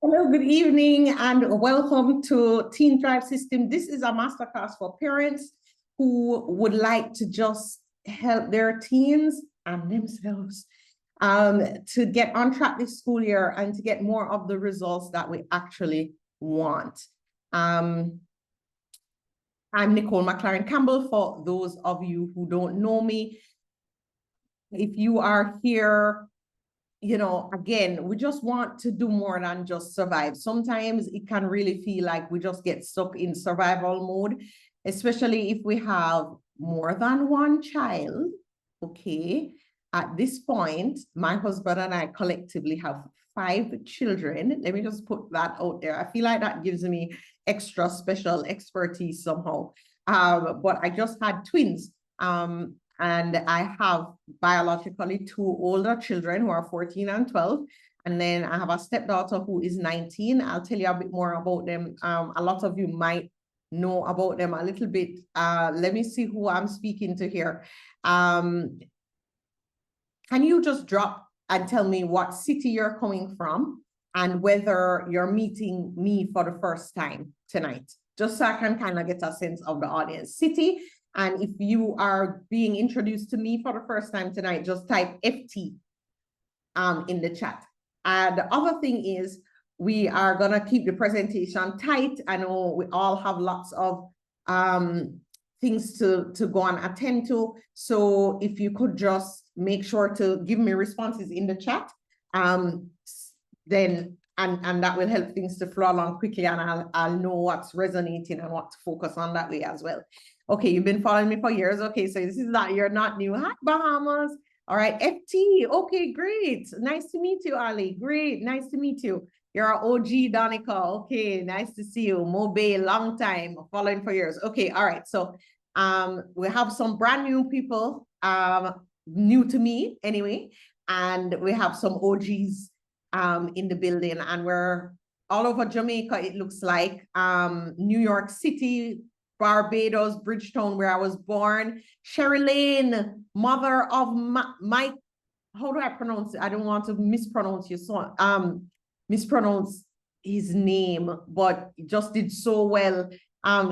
Hello, good evening, and welcome to Teen Thrive System. This is a masterclass for parents who would like to just help their teens and themselves to get on track this school year and to get more of the results that we actually want. I'm Nicole McLaren Campbell, for those of you who don't know me. If you are here, again, we just want to do more than just survive. Sometimes it can really feel like we just get stuck in survival mode, especially if we have more than one child. Okay. At this point, my husband and I collectively have 5 children. Let me just put that out there. I feel like that gives me extra special expertise somehow. But I just had twins. And I have biologically 2 older children who are 14 and 12. And then I have a stepdaughter who is 19. I'll tell you a bit more about them. A lot of you might know about them a little bit. Let me see who I'm speaking to here. Can you just drop and tell me what city you're coming from and whether you're meeting me for the first time tonight? Just so I can kind of get a sense of the audience. City. And if you are being introduced to me for the first time tonight, just type FT in the chat. The other thing is we are going to keep the presentation tight. I know we all have lots of things to go and attend to. So if you could just make sure to give me responses in the chat, then and that will help things to flow along quickly, and I'll know what's resonating and what to focus on that way as well. Okay, you've been following me for years. Okay, so this is not, you're not new. Hi, Bahamas. All right, FT. Okay, great. Nice to meet you, Ali. Great, nice to meet you. You're an OG, Donica. Okay, nice to see you. Mobe, long time, following for years. Okay, all right. So we have some brand new people, new to me anyway, and we have some OGs in the building, and we're all over Jamaica, it looks like, New York City, Barbados, Bridgetown, where I was born. Sherry Lane, mother of Mike, how do I pronounce it? I don't want to mispronounce your son, mispronounce his name, but he just did so well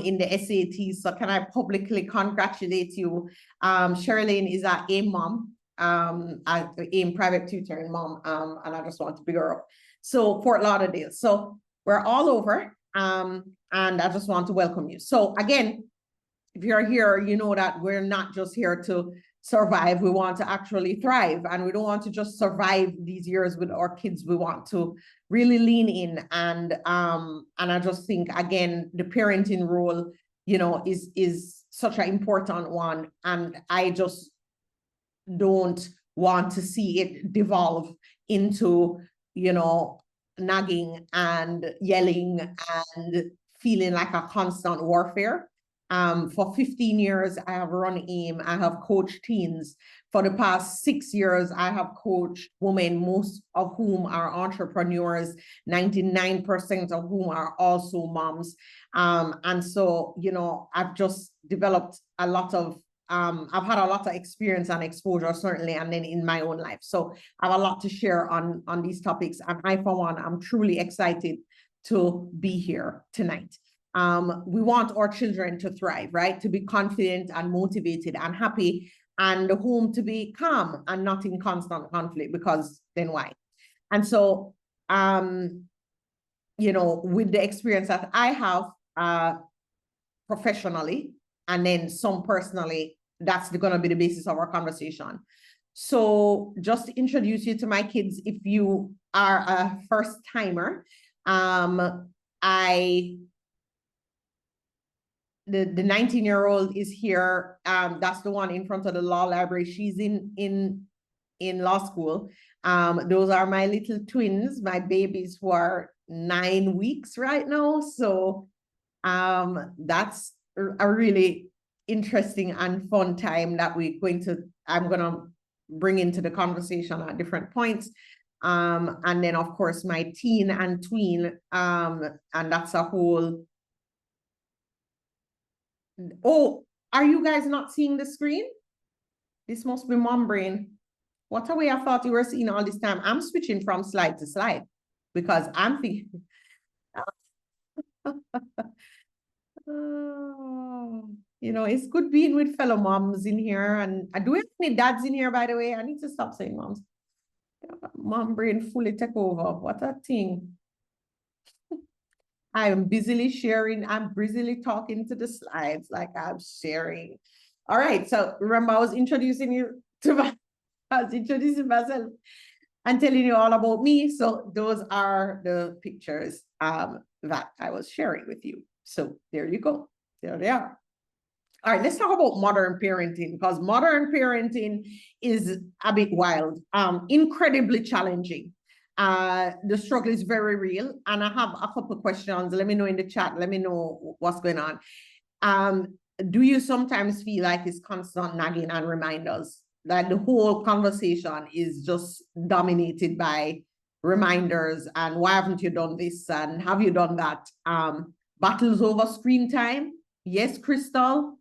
in the SAT. So can I publicly congratulate you? Sherry Lane is our AIM mom. AIM private tutoring mom, and I just want to big her up. So Fort Lauderdale. So we're all over, and I just want to welcome you. So again, if you're here, you know that we're not just here to survive. We want to actually thrive, and we don't want to just survive these years with our kids. We want to really lean in, and I just think, again, the parenting role, is such an important one, and I just don't want to see it devolve into, nagging and yelling and feeling like a constant warfare. For 15 years, I have run AIM. I have coached teens. For the past 6 years, I have coached women, most of whom are entrepreneurs, 99% of whom are also moms. And so, I've just developed a lot of I've had a lot of experience and exposure, certainly, and then in my own life. So I have a lot to share on these topics. And I, for one, I'm truly excited to be here tonight. We want our children to thrive, right? To be confident and motivated and happy, and the home to be calm and not in constant conflict, because then why? And so, with the experience that I have professionally, and then some personally, that's going to be the basis of our conversation. So just to introduce you to my kids, if you are a first timer, the 19-year-old is here. That's the one in front of the law library. She's in law school. Those are my little twins, my babies, who are 9 weeks right now. So that's a really interesting and fun time that I'm going to bring into the conversation at different points. And then, of course, my teen and tween, and that's a whole. Oh, are you guys not seeing the screen? This must be mom brain. What a way I thought you were seeing all this time. I'm switching from slide to slide because I'm thinking. You know, it's good being with fellow moms in here. And I do have any dads in here, by the way. I need to stop saying moms. Mom brain fully take over. What a thing. I am busily sharing. I'm busily talking to the slides like I'm sharing. All right. So remember, I was introducing you to I was introducing myself and telling you all about me. So those are the pictures that I was sharing with you. So there you go. There they are. All right, let's talk about modern parenting, because modern parenting is a bit wild, incredibly challenging. The struggle is very real, and I have a couple of questions. Let me know in the chat. Let me know what's going on. Do you sometimes feel like it's constant nagging and reminders? That the whole conversation is just dominated by reminders and why haven't you done this and have you done that? Battles over screen time. Yes, Crystal.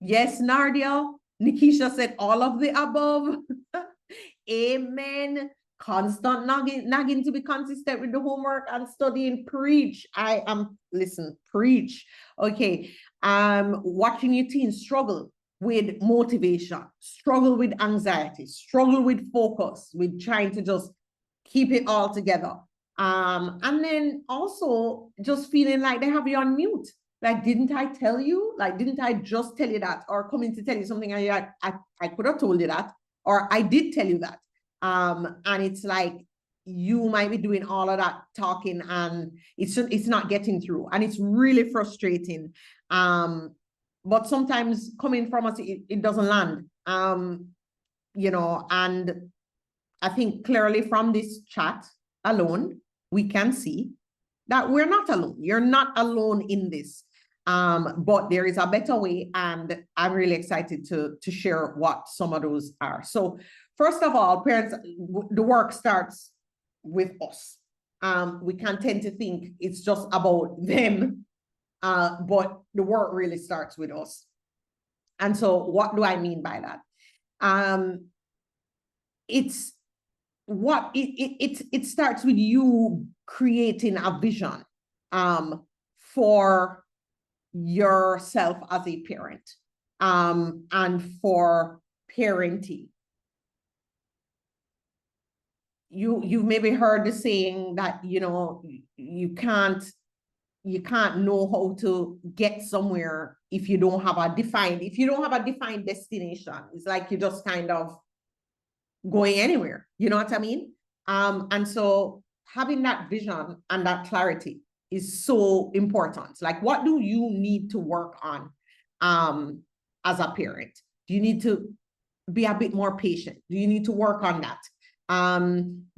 Yes, Nardia. Nikisha said all of the above. Amen. Constant nagging to be consistent with the homework and studying. Preach. Listen, preach. Okay. Watching your teens struggle with motivation, struggle with anxiety, struggle with focus, with trying to just keep it all together. And then also just feeling like they have you on mute. Like, didn't I tell you? Like, didn't I just tell you that? Or coming to tell you something and I could have told you that, or I did tell you that. And it's like, you might be doing all of that talking and it's not getting through. And it's really frustrating. But sometimes coming from us, it doesn't land, you know, and I think clearly from this chat alone, we can see that we're not alone. You're not alone in this, but there is a better way, and I'm really excited to share what some of those are. So first of all, parents, the work starts with us. We can tend to think it's just about them, but the work really starts with us. And so what do I mean by that? It starts with you creating a vision for yourself as a parent, and for parenting. You've maybe heard the saying that, you know, you can't know how to get somewhere if you don't have a defined destination. It's like you're just kind of going anywhere, you know what I mean? And so having that vision and that clarity is so important. Like, what do you need to work on as a parent? Do you need to be a bit more patient? Do you need to work on that?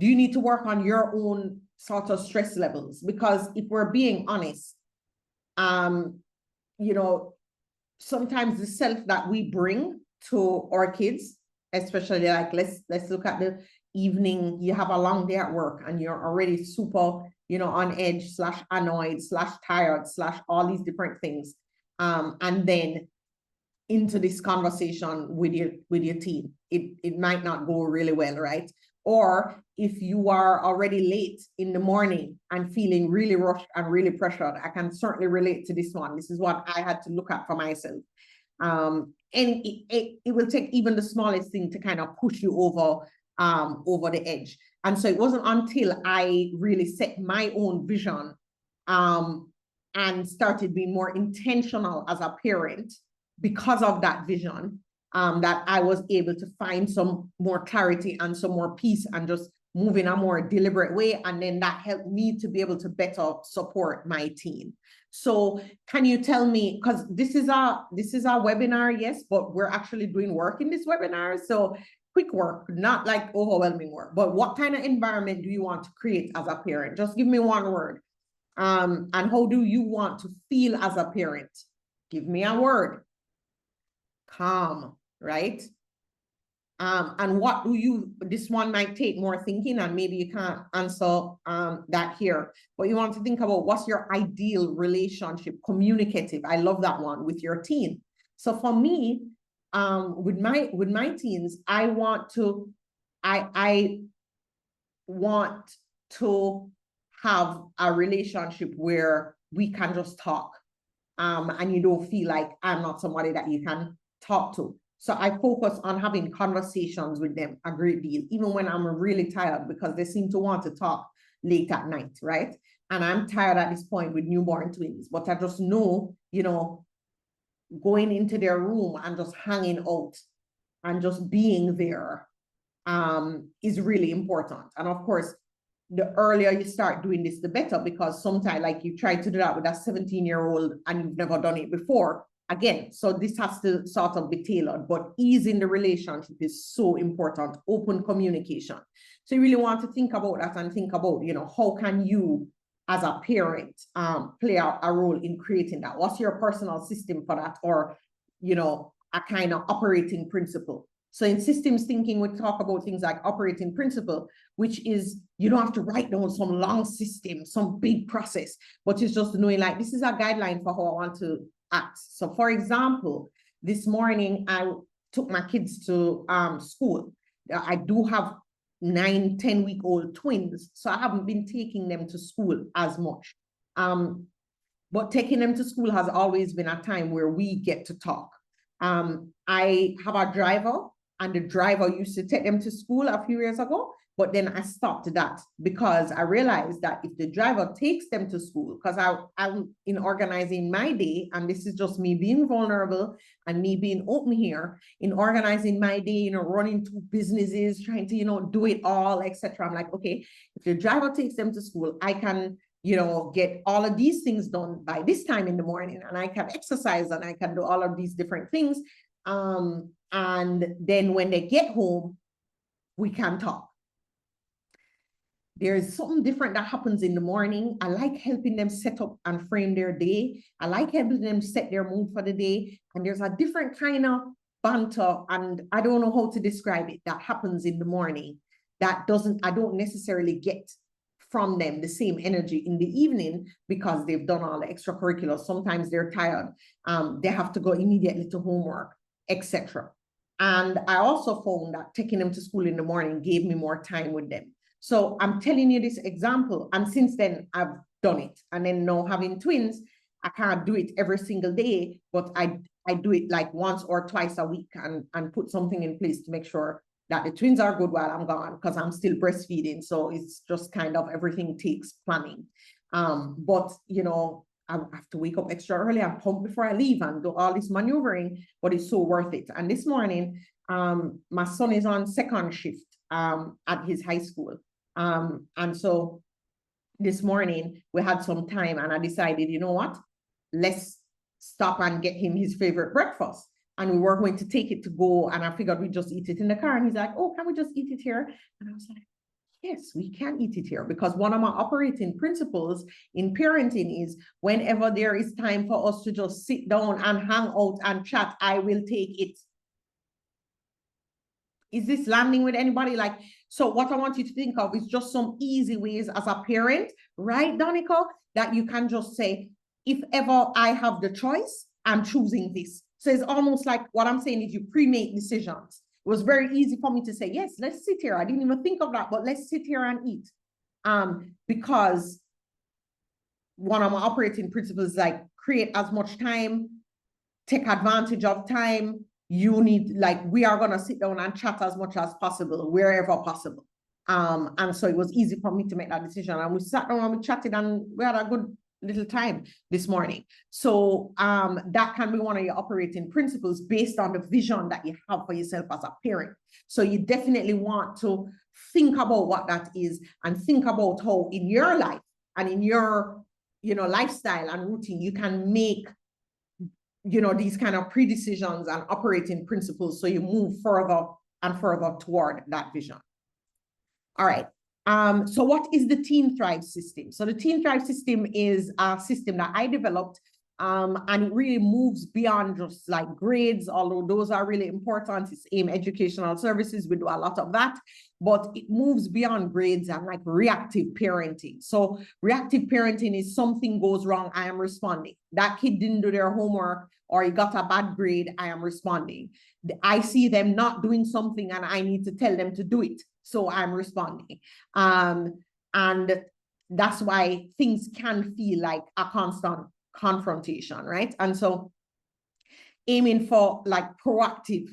Do you need to work on your own sort of stress levels? Because if we're being honest, you know, sometimes the self that we bring to our kids, especially like, let's look at the evening, you have a long day at work and you're already super, you know, on edge / annoyed / tired / all these different things. And then into this conversation with your teen, it might not go really well, right? Or if you are already late in the morning and feeling really rushed and really pressured, I can certainly relate to this one. This is what I had to look at for myself. And it will take even the smallest thing to kind of push you over the edge. And so it wasn't until I really set my own vision and started being more intentional as a parent because of that vision, that I was able to find some more clarity and some more peace and just move in a more deliberate way. And then that helped me to be able to better support my teen. So can you tell me, because this is our webinar, yes, but we're actually doing work in this webinar. So quick work, not like overwhelming work, but what kind of environment do you want to create as a parent? Just give me one word. And how do you want to feel as a parent? Give me a word. Calm, right? And what do you, this one might take more thinking and maybe you can't answer that here, but you want to think about what's your ideal relationship, communicative. I love that one, with your teen. So for me, with my teens, I want to I want to have a relationship where we can just talk, and you don't feel like I'm not somebody that you can talk to. So I focus on having conversations with them a great deal, even when I'm really tired, because they seem to want to talk late at night, right? And I'm tired at this point with newborn twins, but I just know, you know, going into their room and just hanging out and just being there is really important. And of course, the earlier you start doing this, the better, because sometimes like you try to do that with a 17-year-old and you've never done it before. Again, so this has to sort of be tailored, but easing the relationship is so important, open communication. So you really want to think about that and think about, you know, how can you as a parent play a role in creating that? What's your personal system for that? Or, you know, a kind of operating principle. So in systems thinking, we talk about things like operating principle, which is you don't have to write down some long system, some big process, but it's just knowing like, this is a guideline for how I want to act. So for example, this morning, I took my kids to school. I do have 9-10-week-old twins, so I haven't been taking them to school as much. But taking them to school has always been a time where we get to talk. I have a driver, and the driver used to take them to school a few years ago, but then I stopped that because I realized that if the driver takes them to school, because I'm in organizing my day, and this is just me being vulnerable and me being open here, in organizing my day, you know, running two businesses, trying to, you know, do it all, etc. I'm like, okay, if the driver takes them to school, I can, you know, get all of these things done by this time in the morning, and I can exercise and I can do all of these different things. And then when they get home, we can talk. There's something different that happens in the morning. I like helping them set up and frame their day. I like helping them set their mood for the day. And there's a different kind of banter, and I don't know how to describe it, that happens in the morning that I don't necessarily get from them the same energy in the evening, because they've done all the extracurriculars. Sometimes they're tired. They have to go immediately to homework, etc. And I also found that taking them to school in the morning gave me more time with them. So I'm telling you this example, and since then I've done it. And then now having twins, I can't do it every single day, but I do it like once or twice a week, and put something in place to make sure that the twins are good while I'm gone, because I'm still breastfeeding. So it's just kind of everything takes planning. But, you know, I have to wake up extra early and pump before I leave and do all this maneuvering, but it's so worth it. And this morning, my son is on second shift at his high school. And so this morning we had some time, and I decided, you know what, let's stop and get him his favorite breakfast. And we were going to take it to go, and I figured we'd just eat it in the car. And he's like, oh, can we just eat it here? And I was like, yes, we can eat it here, because one of my operating principles in parenting is whenever there is time for us to just sit down and hang out and chat, I will take it. Is this landing with anybody? Like, so what I want you to think of is just some easy ways as a parent, right, Danica, that you can just say, if ever I have the choice, I'm choosing this. So it's almost like what I'm saying is you pre-make decisions. It was very easy for me to say, yes, let's sit here. I didn't even think of that, but let's sit here and eat. Because one of my operating principles is like, create as much time, take advantage of time. You need, like, we are going to sit down and chat as much as possible, wherever possible. And so it was easy for me to make that decision. And we sat down and we chatted, and we had a good little time this morning. So that can be one of your operating principles based on the vision that you have for yourself as a parent. So you definitely want to think about what that is, and think about how in your life and in your, you know, lifestyle and routine, you can make, you know, these kind of pre-decisions and operating principles, so you move further and further toward that vision. All right. So what is the Teen Thrive system? So the Teen Thrive system is a system that I developed, and it really moves beyond just like grades, although those are really important. It's AIM Educational Services. We do a lot of that, but it moves beyond grades and like reactive parenting. So reactive parenting is something goes wrong, I am responding. That kid didn't do their homework, or he got a bad grade, I am responding. I see them not doing something and I need to tell them to do it. so I'm responding. And that's why things can feel like a constant confrontation, right? And so aiming for like proactive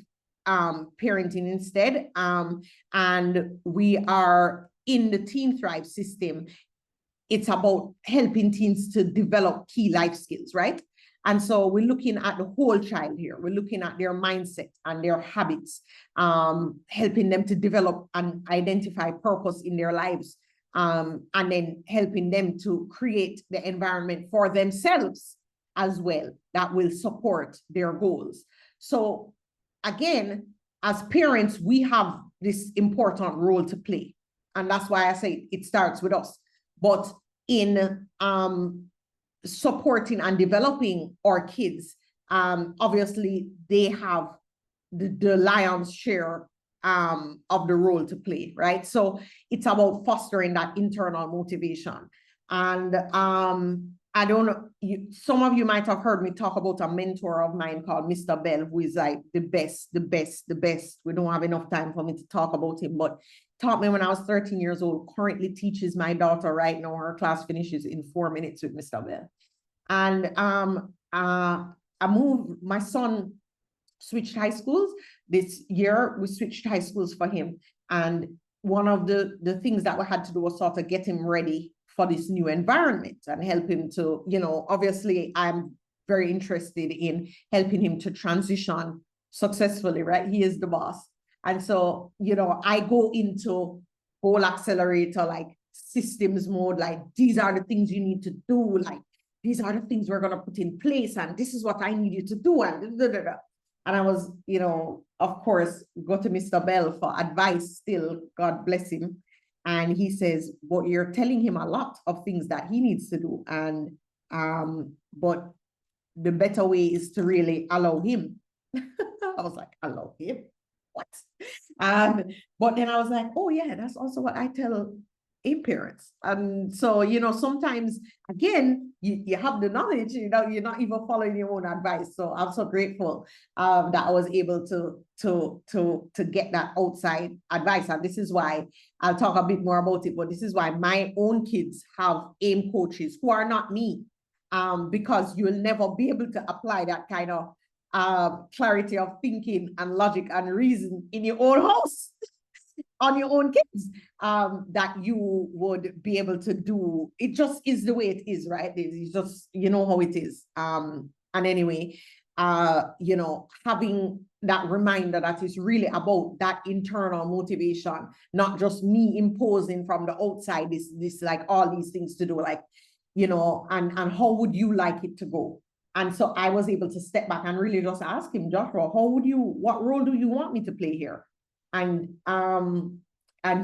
parenting instead. And we are in the Teen Thrive system. It's about helping teens to develop key life skills, right? And so we're looking at the whole child here. We're looking at their mindset and their habits, helping them to develop and identify purpose in their lives, and then helping them to create the environment for themselves as well that will support their goals. So again, as parents, we have this important role to play. And that's why I say it starts with us. But in supporting and developing our kids, obviously they have the lion's share of the role to play, right? So it's about fostering that internal motivation. And I don't know, some of you might have heard me talk about a mentor of mine called Mr. Bell, who is like the best. We don't have enough time for me to talk about him, but taught me when I was 13 years old, currently teaches my daughter right now. Her class finishes in 4 minutes with Mr. Bell. And I moved, my son switched high schools. This year, we switched high schools for him. And one of the things that we had to do was sort of get him ready for this new environment and help him to, you know, obviously I'm very interested in helping him to transition successfully, right? He is the boss. And so, you know, I go into whole accelerator, like systems mode, like these are the things you need to do, like these are the things we're going to put in place, and this is what I need you to do, and da, da, da. And I was, you know, of course, go to Mr. Bell for advice still, God bless him. And he says, well, you're telling him a lot of things that he needs to do. And, but the better way is to really allow him. I was like, allow him? What? But then I was like, oh yeah, that's also what I tell parents. And so, you know, sometimes, again, you have the knowledge, you know, you're not even following your own advice. So I'm so grateful that I was able to get that outside advice. And this is why I'll talk a bit more about it, but this is why my own kids have AIM coaches who are not me, because you will never be able to apply that kind of clarity of thinking and logic and reason in your own house on your own kids, that you would be able to do. It just is the way it is, right? It's just, you know how it is. And anyway, you know, having that reminder that is really about that internal motivation, not just me imposing from the outside this like all these things to do, like, you know, and how would you like it to go? And so I was able to step back and really just ask him, Joshua, what role do you want me to play here? And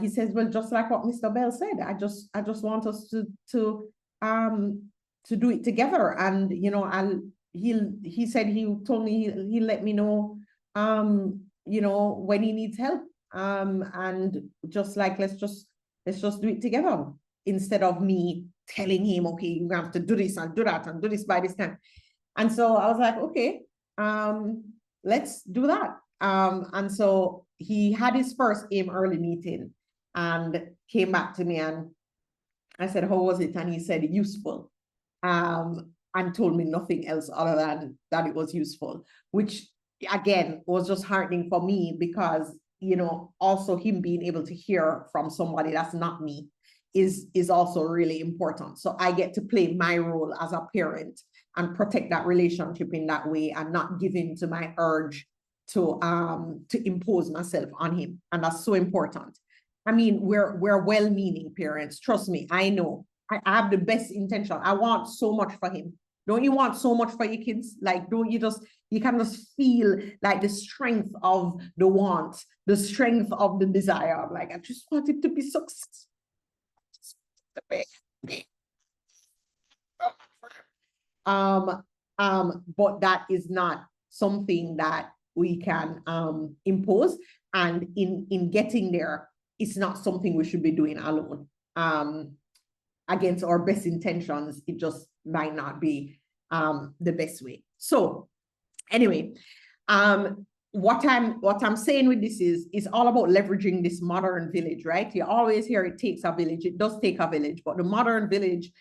he says, well, just like what Mr. Bell said, I just want us to do it together. And, you know, he said, he told me he'll let me know, you know, when he needs help. And just like, let's just do it together, instead of me telling him, okay, you have to do this and do that and do this by this time. And so I was like, okay, let's do that. And so he had his first AIM early meeting and came back to me, and I said, how was it? And he said, useful, and told me nothing else other than that it was useful, which again was just heartening for me, because, you know, also him being able to hear from somebody that's not me is also really important. So I get to play my role as a parent and protect that relationship in that way, and not give in to my urge to impose myself on him. And that's so important. I mean, we're well-meaning parents. Trust me, I know. I have the best intention. I want so much for him. Don't you want so much for your kids? Like, don't you just, you can just feel like the strength of the want, the strength of the desire. I'm like, I just want it to be successful. But that is not something that we can impose, and in getting there, it's not something we should be doing alone. Against our best intentions, it just might not be the best way. So anyway, what I'm saying with this is it's all about leveraging this modern village, right? You always hear it takes a village. It does take a village, but the modern village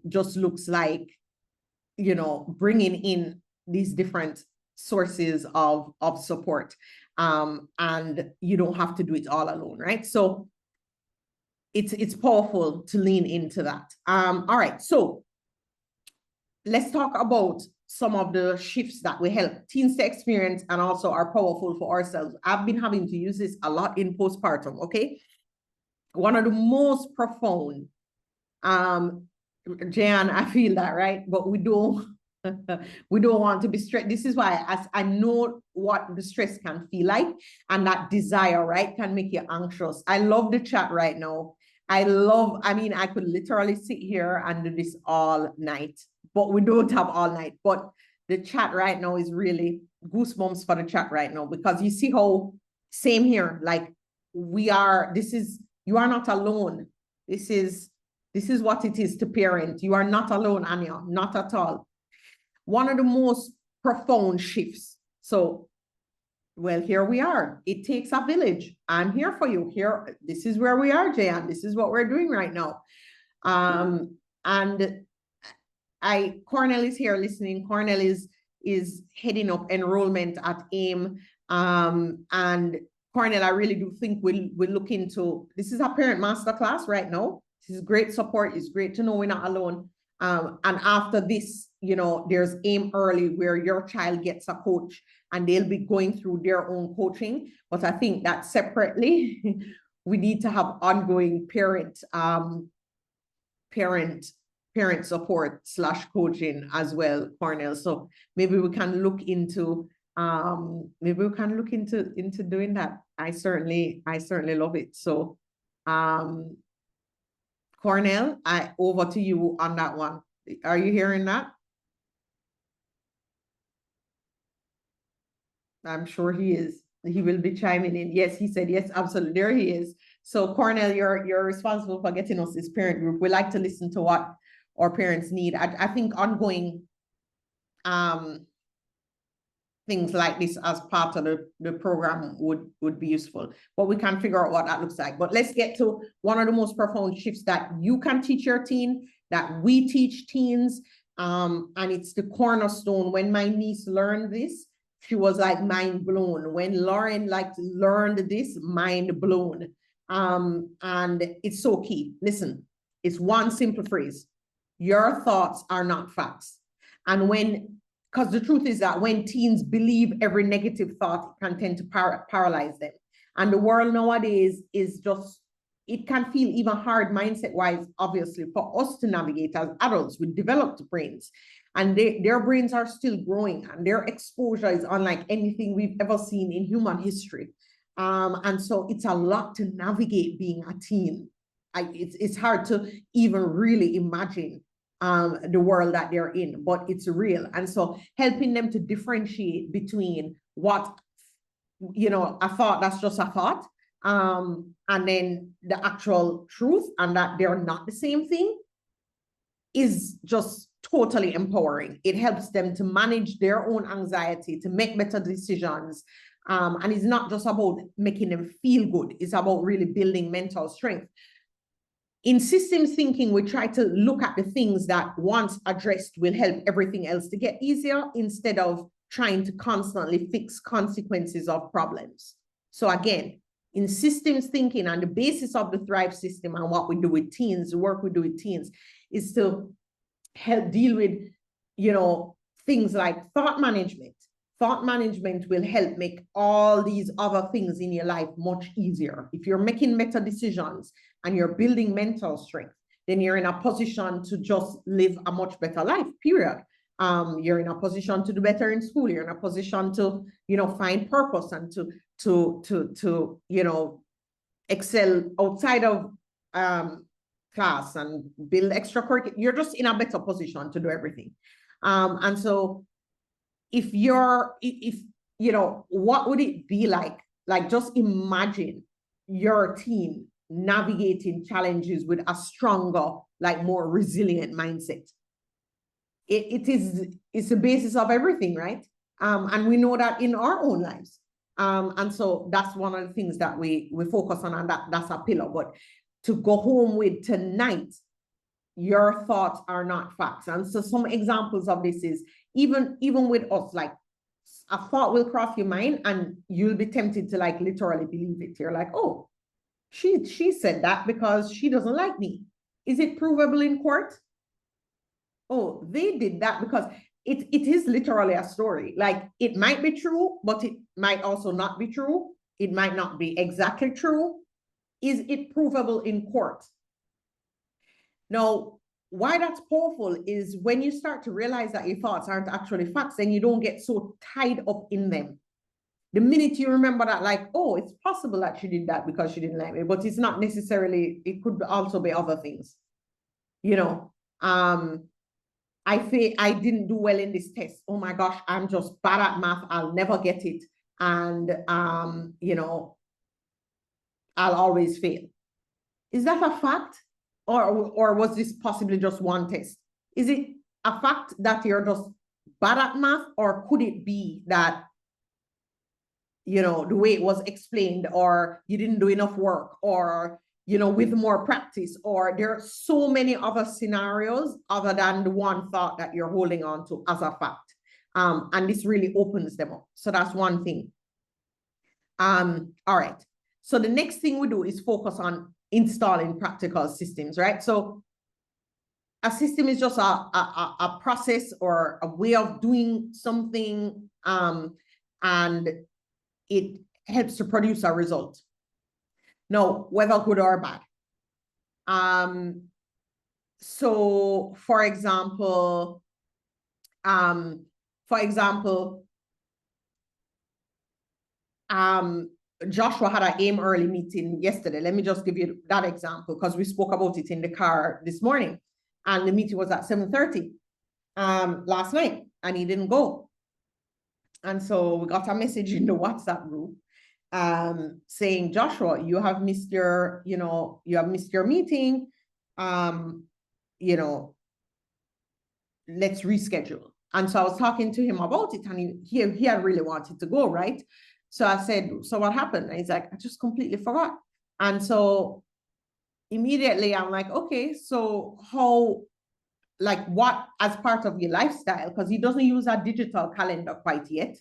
just looks like, you know, bringing in these different sources of support, and you don't have to do it all alone, right? So it's powerful to lean into that. All right, so let's talk about some of the shifts that we help teens to experience and also are powerful for ourselves. I've been having to use this a lot in postpartum, okay? One of the most profound, Jan, I feel that, right? But we don't want to be stressed. This is why I know what the stress can feel like, and that desire, right, can make you anxious. I love the chat right now. I mean, I could literally sit here and do this all night, but we don't have all night. But the chat right now is really goosebumps for the chat right now, because you see how, same here, like you are not alone. This is what it is to parent. You are not alone, Anya, not at all. One of the most profound shifts. So, well, here we are. It takes a village. I'm here for you. Here, this is where we are, Jayan. This is what we're doing right now. And Cornell is here listening. Cornell is heading up enrollment at AIM. And Cornell, I really do think we'll look into, this is a parent masterclass right now. This is great support. It's great to know we're not alone. And after this, you know, there's AIM Early, where your child gets a coach and they'll be going through their own coaching. But I think that separately, we need to have ongoing parent support / coaching as well, Cornell. So maybe we can look into into doing that. I certainly love it. So Cornell, over to you on that one. Are you hearing that? I'm sure he is. He will be chiming in. Yes, he said yes, absolutely. There he is. So Cornell, you're responsible for getting us this parent group. We like to listen to what our parents need. I think ongoing things like this as part of the program would be useful, but we can figure out what that looks like. But let's get to one of the most profound shifts that you can teach your teen, that we teach teens, and it's the cornerstone. When my niece learned this, she was like mind blown. When Lauren learned this, mind blown. And it's so key. Listen, it's one simple phrase: your thoughts are not facts. And because the truth is that when teens believe every negative thought, it can tend to paralyze them. And the world nowadays is just, it can feel even hard mindset-wise, obviously, for us to navigate as adults with developed brains. And their brains are still growing, and their exposure is unlike anything we've ever seen in human history. And so it's a lot to navigate being a teen. It's hard to even really imagine the world that they're in, but it's real. And so helping them to differentiate between what, you know, a thought that's just a thought, and then the actual truth, and that they're not the same thing, is just totally empowering. It helps them to manage their own anxiety, to make better decisions. And it's not just about making them feel good. It's about really building mental strength. In systems thinking, we try to look at the things that once addressed will help everything else to get easier, instead of trying to constantly fix consequences of problems. So again, in systems thinking, and the basis of the Thrive system and what we do with teens, the work we do with teens, is to help deal with, you know, things like thought management. Thought management will help make all these other things in your life much easier. If you're making better decisions and you're building mental strength, then you're in a position to just live a much better life, period. You're in a position to do better in school. You're in a position to, you know, find purpose and to you know, excel outside of class and build extracurricular. You're just in a better position to do everything. And so if you know, what would it be like just imagine your teen navigating challenges with a stronger, like more resilient mindset. It's the basis of everything, right? And we know that in our own lives. And so that's one of the things that we focus on, and that's a pillar. But to go home with tonight, your thoughts are not facts. And so some examples of this is even with us, like a thought will cross your mind and you'll be tempted to like literally believe it. You're like, oh, she said that because she doesn't like me. Is it provable in court? Oh, they did that because it is literally a story. Like it might be true, but it might also not be true. It might not be exactly true. Is it provable in court? Now, why that's powerful is when you start to realize that your thoughts aren't actually facts, then you don't get so tied up in them. The minute you remember that, like, oh, it's possible that she did that because she didn't like me, but it's not necessarily, it could also be other things. You know, I didn't do well in this test. Oh my gosh, I'm just bad at math. I'll never get it. And, you know, I'll always fail. Is that a fact? Or was this possibly just one test? Is it a fact that you're just bad at math, or could it be that, you know, the way it was explained, or you didn't do enough work, or, you know, with more practice, or there are so many other scenarios other than the one thought that you're holding on to as a fact. And this really opens them up. So that's one thing. All right. So the next thing we do is focus on installing practical systems, right? So a system is just a process or a way of doing something, and it helps to produce a result. Now, whether good or bad. So for example, Joshua had an AIM early meeting yesterday. Let me just give you that example because we spoke about it in the car this morning, and the meeting was at 7:30 last night, and he didn't go. And so we got a message in the WhatsApp group saying, Joshua, you have missed your, you know, you have missed your meeting. You know, let's reschedule. And so I was talking to him about it, and he had really wanted to go, right? So I said, so what happened? And he's like, I just completely forgot. And so immediately I'm like, okay, so how, like what, as part of your lifestyle, because he doesn't use a digital calendar quite yet.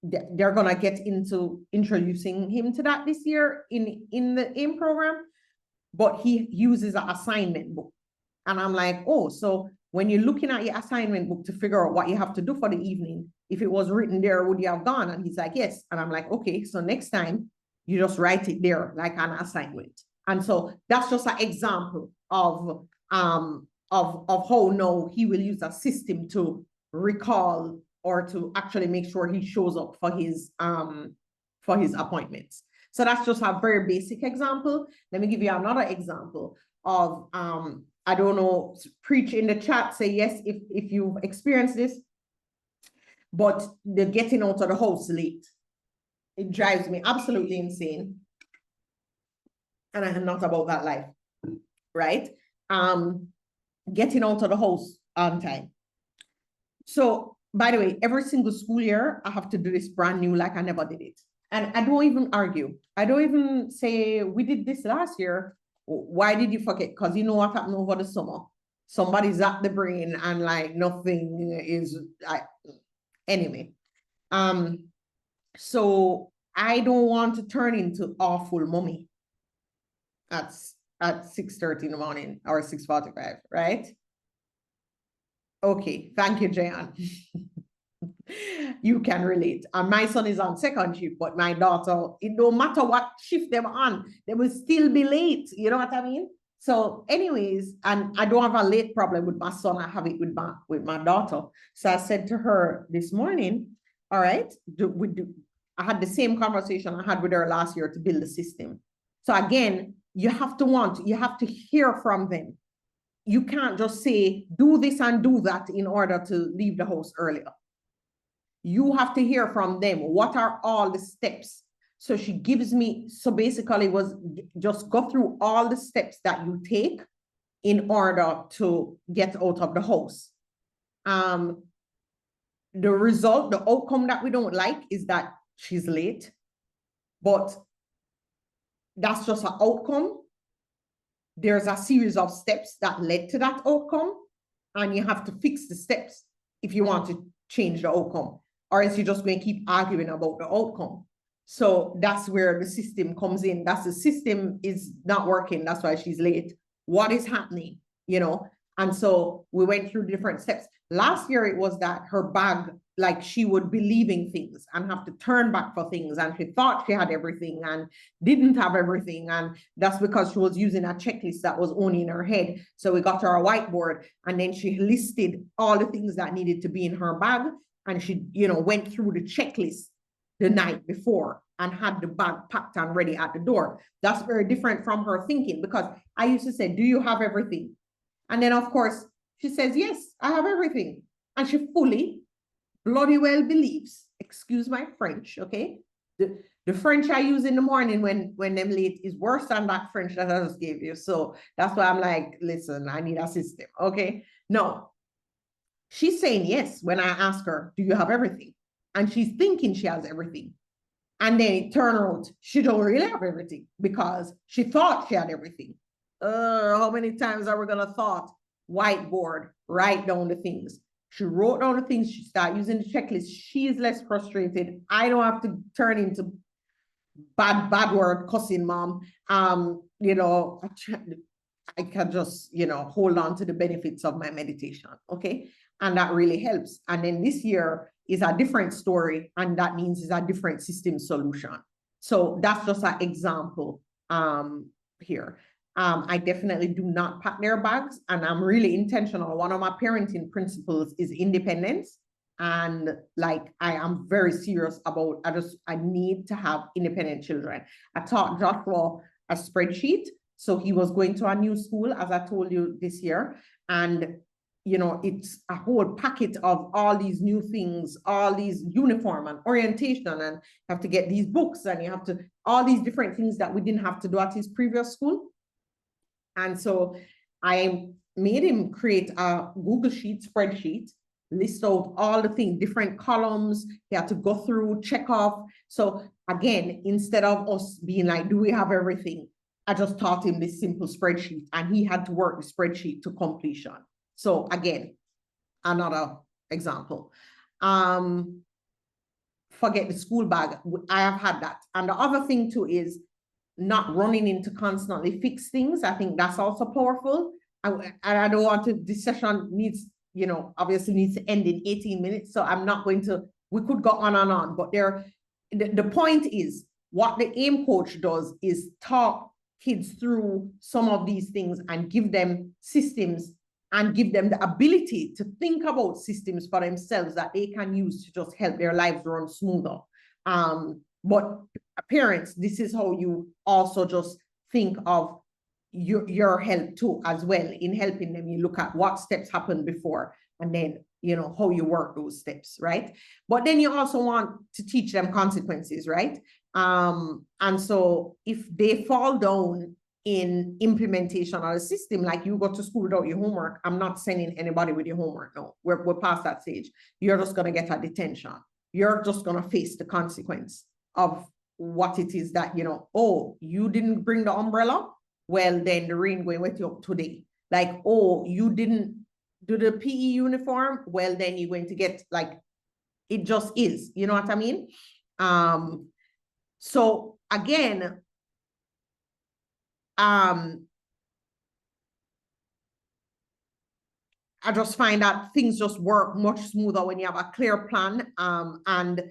They're gonna get into introducing him to that this year in the AIM program, but he uses an assignment book. And I'm like, oh, so when you're looking at your assignment book to figure out what you have to do for the evening, if it was written there, would you have gone? And he's like, yes. And I'm like, okay, so next time you just write it there like an assignment. And so that's just an example of how now he will use a system to recall or to actually make sure he shows up for his appointments. So that's just a very basic example. Let me give you another example of I don't know, preach in the chat, say yes if you've experienced this, but the getting out of the house late. It drives me absolutely insane. And I am not about that life, right? Getting out of the house on time. So by the way, every single school year, I have to do this brand new, like I never did it. And I don't even argue. I don't even say, we did this last year. Why did you forget? Because you know what happened over the summer. Somebody's at the brain and like nothing is, anyway. So I don't want to turn into awful mommy at 6:30 in the morning or 6:45, right? Okay, thank you, Jayan. You can relate. And my son is on second shift, but my daughter, it don't matter what shift they're on, they will still be late. You know what I mean? So anyways, and I don't have a late problem with my son. I have it with my daughter. So I said to her this morning, all right, I had the same conversation I had with her last year to build the system. So again, you have to hear from them. You can't just say, do this and do that in order to leave the house earlier. You have to hear from them. What are all the steps? So she gives me, so basically it was just go through all the steps that you take in order to get out of the house. the result, the outcome that we don't like is that she's late, but that's just an outcome. There's a series of steps that led to that outcome, and you have to fix the steps if you want to change the outcome, or else you're just going to keep arguing about the outcome. So that's where the system comes in. That's the system is not working. That's why she's late. What is happening, you know? And so we went through different steps. Last year, it was that her bag, like she would be leaving things and have to turn back for things. And she thought she had everything and didn't have everything. And that's because she was using a checklist that was only in her head. So we got her a whiteboard, and then she listed all the things that needed to be in her bag. And she, you know, went through the checklist the night before and had the bag packed and ready at the door. That's very different from her thinking, because I used to say, do you have everything? And then, of course, she says, yes, I have everything. And she fully, bloody well believes, excuse my French, okay? The French I use in the morning when I'm late is worse than that French that I just gave you. So that's why I'm like, listen, I need a system, okay? No, she's saying yes when I ask her, do you have everything? And she's thinking she has everything. And then it turned out she don't really have everything because she thought she had everything. How many times are we gonna thought? Whiteboard, write down the things. She wrote down the things. She started using the checklist. She is less frustrated. I don't have to turn into bad word cussing mom. You know, I can just, you know, hold on to the benefits of my meditation. Okay. And that really helps. And then this year is a different story. And that means it's a different system solution. So that's just an example here. I definitely do not pack their bags, and I'm really intentional. One of my parenting principles is independence. And like, I am very serious about, I need to have independent children. I taught Joshua a spreadsheet. So he was going to a new school, as I told you this year. And, you know, it's a whole packet of all these new things, all these uniform and orientation, and you have to get these books, and you have to, all these different things that we didn't have to do at his previous school. And so I made him create a Google Sheet spreadsheet, list out all the things, different columns. He had to go through, check off. So again, instead of us being like, do we have everything? I just taught him this simple spreadsheet, and he had to work the spreadsheet to completion. So again, another example. Forget the school bag. I have had that. And the other thing too is not running into constantly fix things. I think that's also powerful. And I don't want to, this session needs, you know, obviously needs to end in 18 minutes. So I'm not going to, we could go on and on, but the point is, what the AIM coach does is talk kids through some of these things and give them systems and give them the ability to think about systems for themselves that they can use to just help their lives run smoother. But parents, this is how you also just think of your help too as well. In helping them, you look at what steps happened before, and then, you know, how you work those steps, right? But then you also want to teach them consequences, right? And so if they fall down in implementation of the system, like you go to school without your homework, I'm not sending anybody with your homework. No, we're past that stage. You're just going to get a detention. You're just going to face the consequence of what it is that, you know, oh, you didn't bring the umbrella? Well, then the rain going with you up today. Like, oh, you didn't do the PE uniform? Well, then you're going to get, like, it just is, you know what I mean? So again, I just find that things just work much smoother when you have a clear plan. And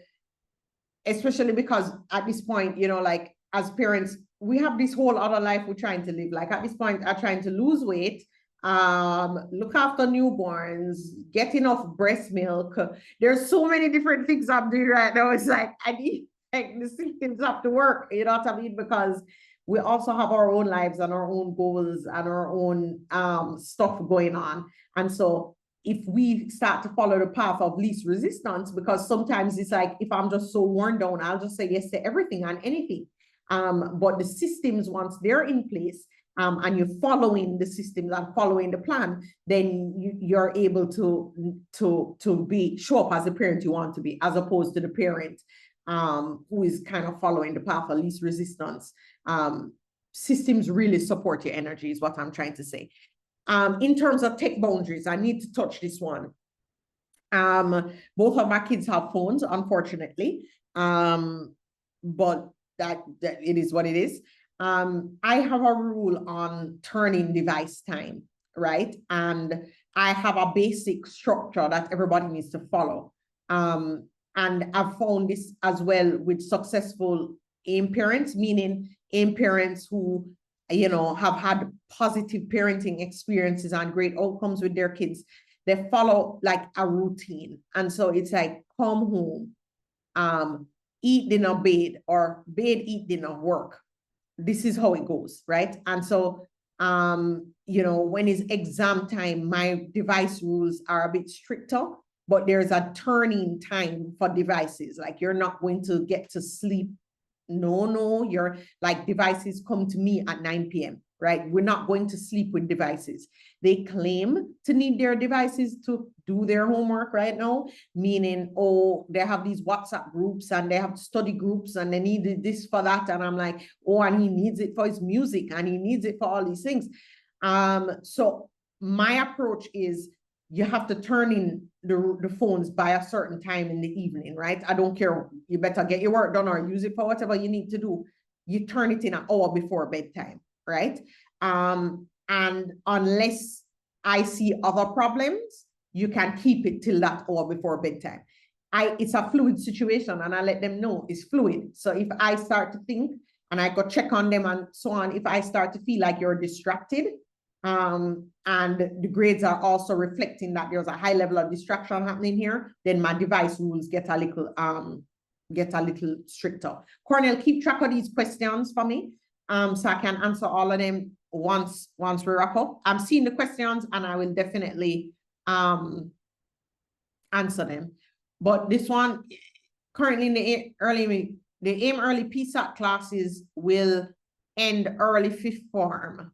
especially because at this point, you know, like as parents, we have this whole other life we're trying to live. Like at this point, I'm trying to lose weight, look after newborns, get enough breast milk. There's so many different things I'm doing right now. It's like, I need, like, the systems have to work, you know what I mean? Because we also have our own lives and our own goals and our own stuff going on. And so if we start to follow the path of least resistance, because sometimes it's like, if I'm just so worn down, I'll just say yes to everything and anything. But the systems, once they're in place, and you're following the systems and following the plan, then you're able to show up as the parent you want to be, as opposed to the parent who is kind of following the path of least resistance. Systems really support your energy is what I'm trying to say. In terms of tech boundaries, I need to touch this one. Both of my kids have phones, unfortunately, but that it is what it is. I have a rule on turning device time, right? And I have a basic structure that everybody needs to follow. And I've found this as well with successful AIM parents, meaning AIM parents who, you know, have had positive parenting experiences and great outcomes with their kids. They follow like a routine. And so it's like, come home, eat dinner, bathe, or bathe, eat dinner, work. This is how it goes, right? And so, you know, when it's exam time, my device rules are a bit stricter, but there's a turning time for devices. Like, you're not going to get to sleep. No, you're like, devices come to me at 9 p.m., right? We're not going to sleep with devices. They claim to need their devices to do their homework right now, meaning, oh, they have these WhatsApp groups and they have study groups and they need this for that. And I'm like, oh, and he needs it for his music and he needs it for all these things. So my approach is, you have to turn in the phones by a certain time in the evening, right? I don't care. You better get your work done or use it for whatever you need to do. You turn it in an hour before bedtime, right? And unless I see other problems, you can keep it till that hour before bedtime. It's a fluid situation, and I let them know it's fluid. So if I start to think and I go check on them and so on, if I start to feel like you're distracted, and the grades are also reflecting that there's a high level of distraction happening here, then my device rules get a little stricter. Cornell, keep track of these questions for me, so I can answer all of them once we wrap up. I'm seeing the questions and I will definitely answer them. But this one, currently in the AIM early PSAT classes will end early 5th form.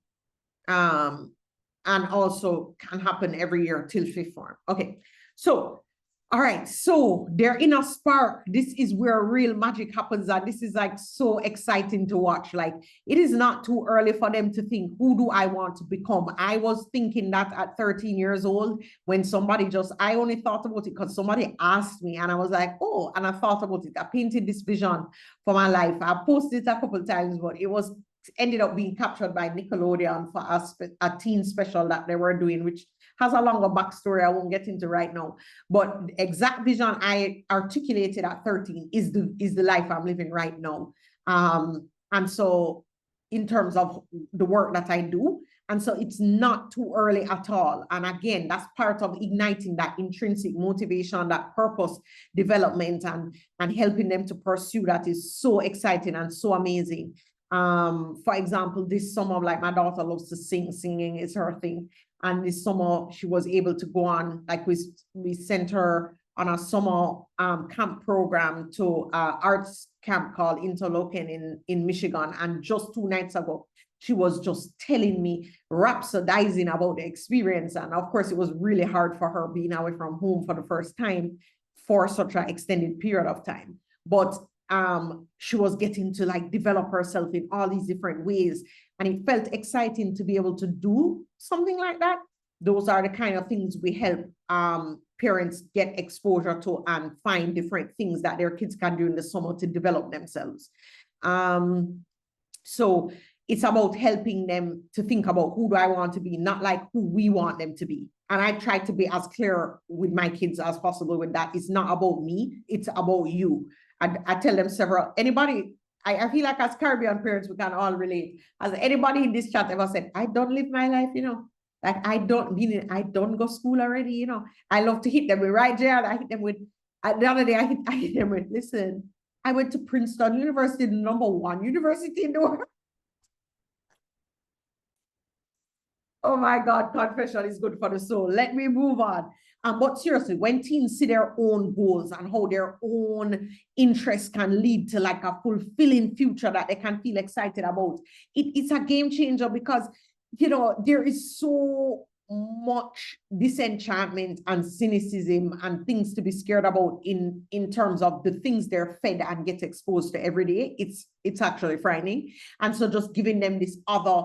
And also can happen every year till 5th form. Okay, so, all right, so they're in a spark. This is where real magic happens, and this is like so exciting to watch. Like, it is not too early for them to think, who do I want to become? I was thinking that at 13 years old, when somebody I only thought about it because somebody asked me, and I was like, oh, and I thought about it. I painted this vision for my life. I posted it a couple of times, but it was ended up being captured by Nickelodeon for a teen special that they were doing, which has a longer backstory I won't get into right now. But the exact vision I articulated at 13 is the life I'm living right now. And so in terms of the work that I do, and so it's not too early at all. And again, that's part of igniting that intrinsic motivation, that purpose development, and helping them to pursue that is so exciting and so amazing. For example, this summer, like, my daughter loves to sing. Singing is her thing. And this summer she was able to go on, like, we sent her on a summer camp program to arts camp called Interlochen in Michigan. And just 2 nights ago, she was just telling me, rhapsodizing about the experience. And of course, it was really hard for her being away from home for the first time for such an extended period of time. But she was getting to, like, develop herself in all these different ways. And it felt exciting to be able to do something like that. Those are the kind of things we help parents get exposure to and find different things that their kids can do in the summer to develop themselves. So it's about helping them to think about, who do I want to be, not like who we want them to be. And I try to be as clear with my kids as possible with that. It's not about me, it's about you. I tell them I feel like as Caribbean parents, we can all relate. Has anybody in this chat ever said, I don't live my life, like, I don't go school already, I love to hit them with, right, Gerald? I hit them with, the other day I hit them with, listen, I went to Princeton University, the #1 university in the world. Oh my God, confession is good for the soul. Let me move on. But seriously, when teens see their own goals and how their own interests can lead to like a fulfilling future that they can feel excited about, it's a game changer because, you know, there is so much disenchantment and cynicism and things to be scared about in terms of the things they're fed and get exposed to every day. It's actually frightening. And so just giving them this other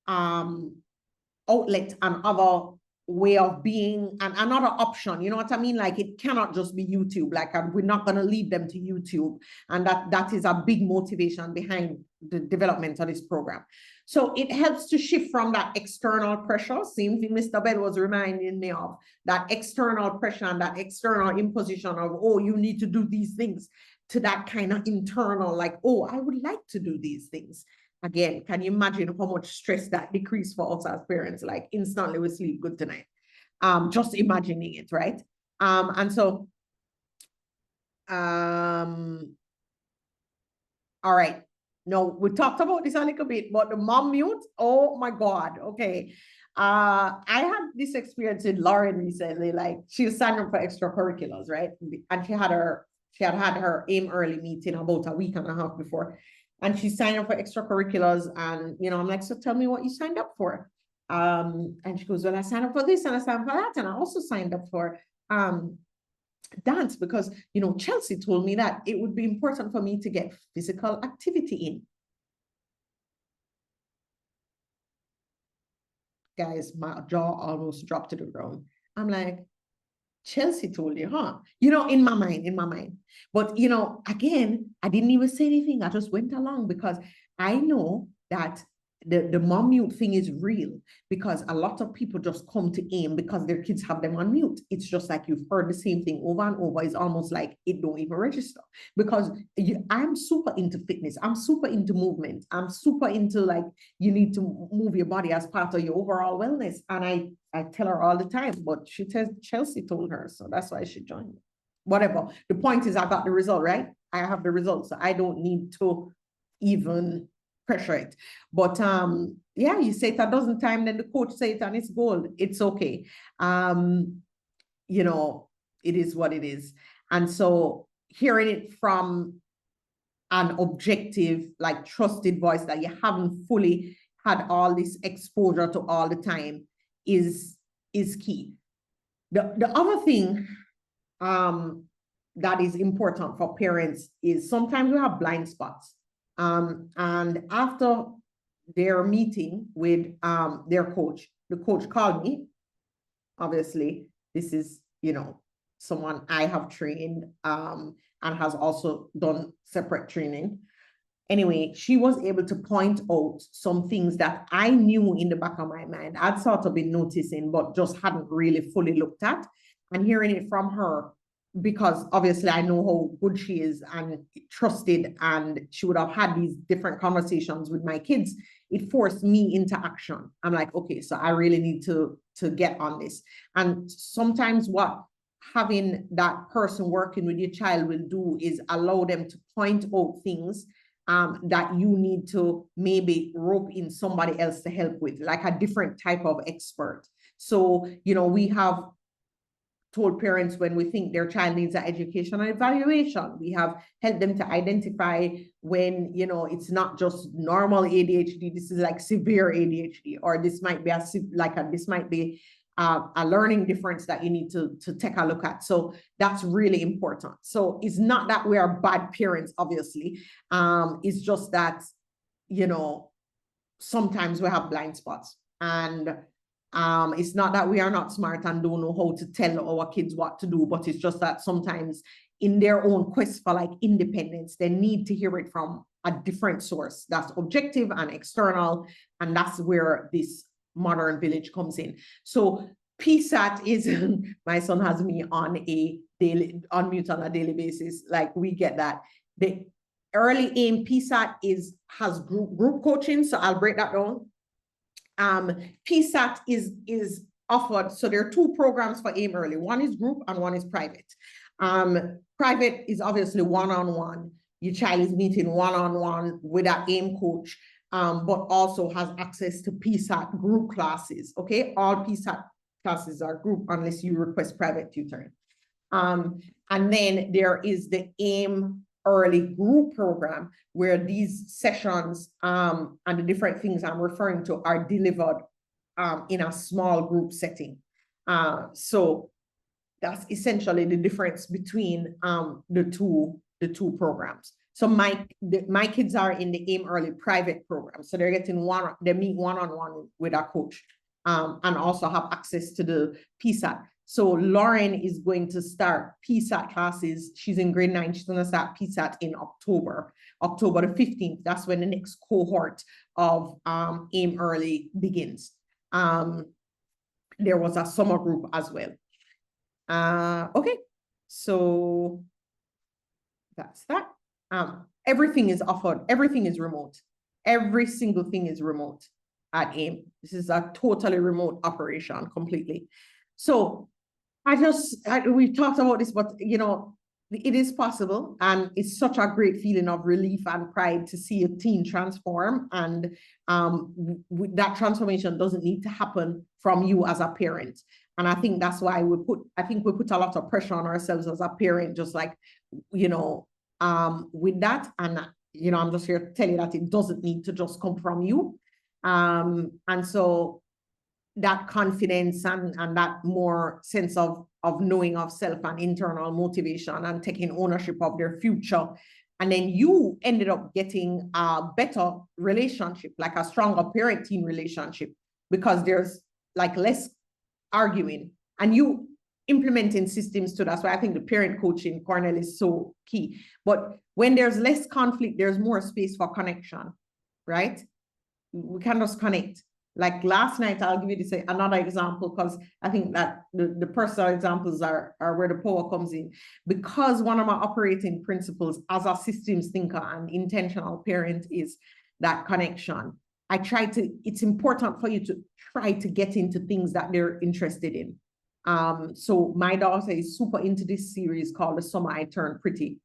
outlet and other way of being and another option, you know what I mean? Like it cannot just be YouTube. Like we're not going to lead them to YouTube, and that is a big motivation behind the development of this program. So it helps to shift from that external pressure, same thing Mr. Bell was reminding me of, that external pressure and that external imposition of, oh, you need to do these things, to that kind of internal, like, oh, I would like to do these things. Again, can you imagine how much stress that decreased for us as parents? Like instantly we sleep good tonight. Just imagining it, right? And so, all right. No, we talked about this a little bit, but the mom mute, oh my God, okay. I had this experience in Lauren recently, like she was signing up for extracurriculars, right? And she had her AIM early meeting about a week and a half before. And she signed up for extracurriculars. And, you know, I'm like, so tell me what you signed up for. And she goes, well, I signed up for this and I signed up for that. And I also signed up for dance because, you know, Chelsea told me that it would be important for me to get physical activity in. Guys, my jaw almost dropped to the ground. I'm like, Chelsea told you, huh? You know, in my mind. But, you know, again, I didn't even say anything. I just went along because I know that the mom mute thing is real, because a lot of people just come to AIM because their kids have them on mute. It's just like you've heard the same thing over and over. It's almost like it don't even register, because I'm super into fitness. I'm super into movement. I'm super into like, you need to move your body as part of your overall wellness. And I tell her all the time, but she tells Chelsea told her, so that's why she joined. Whatever. The point is I got the result, right? I have the results. So I don't need to even pressure it. But yeah, you say it a dozen times, then the coach say it and it's gold. It's okay. You know, it is what it is. And so hearing it from an objective, like trusted voice that you haven't fully had all this exposure to all the time is key. The other thing that is important for parents is sometimes we have blind spots. And after their meeting with their coach, the coach called me. Obviously, this is, you know, someone I have trained and has also done separate training. Anyway, she was able to point out some things that I knew in the back of my mind. I'd sort of been noticing, but just hadn't really fully looked at. And hearing it from her, because obviously I know how good she is and trusted, and she would have had these different conversations with my kids, it forced me into action. I'm like, okay, so I really need to get on this. And sometimes what having that person working with your child will do is allow them to point out things that you need to maybe rope in somebody else to help with, like a different type of expert. So, you know, we have told parents when we think their child needs an educational evaluation. We have helped them to identify when, you know, it's not just normal ADHD, this is like severe ADHD, or this might be this might be a learning difference that you need to take a look at. So that's really important. So it's not that we are bad parents, obviously. It's just that, you know, sometimes we have blind spots, and it's not that we are not smart and don't know how to tell our kids what to do, but it's just that sometimes in their own quest for like independence, they need to hear it from a different source that's objective and external. And that's where this modern village comes in. So PSAT is, my son has me on mute on a daily basis. Like we get that. The early AIM PSAT has group coaching. So I'll break that down. PSAT is offered. So there are two programs for AIM early. One is group and one is private. Private is obviously one-on-one. Your child is meeting one-on-one with an AIM coach. but also has access to PSAT group classes, okay? All PSAT classes are group unless you request private tutoring. And then there is the AIM early group program where these sessions and the different things I'm referring to are delivered in a small group setting. So that's essentially the difference between the two programs. So my kids are in the AIM early private program. So they're getting they meet one-on-one with a coach and also have access to the PSAT. So Lauren is going to start PSAT classes. She's in grade 9. She's going to start PSAT in October the 15th. That's when the next cohort of AIM early begins. There was a summer group as well. Okay, so that's that. Everything is offered. Everything is remote. Every single thing is remote at AIM. This is a totally remote operation completely. So we've talked about this, but you know, it is possible, and it's such a great feeling of relief and pride to see a teen transform. And that transformation doesn't need to happen from you as a parent. And I think that's why we put a lot of pressure on ourselves as a parent, just like, you know, with that. And, you know, I'm just here to tell you that it doesn't need to just come from you. And so that confidence and that more sense of knowing of self and internal motivation and taking ownership of their future. And then you ended up getting a better relationship, like a stronger parent-teen relationship, because there's like less arguing and you implementing systems too. That's why I think the parent coaching, Cornell, is so key. But when there's less conflict, there's more space for connection, right? We can just connect. Like last night, I'll give you another example, because I think that the personal examples are where the power comes in. Because one of my operating principles as a systems thinker and intentional parent is that connection. It's important for you to try to get into things that they're interested in. So my daughter is super into this series called The Summer I Turned Pretty.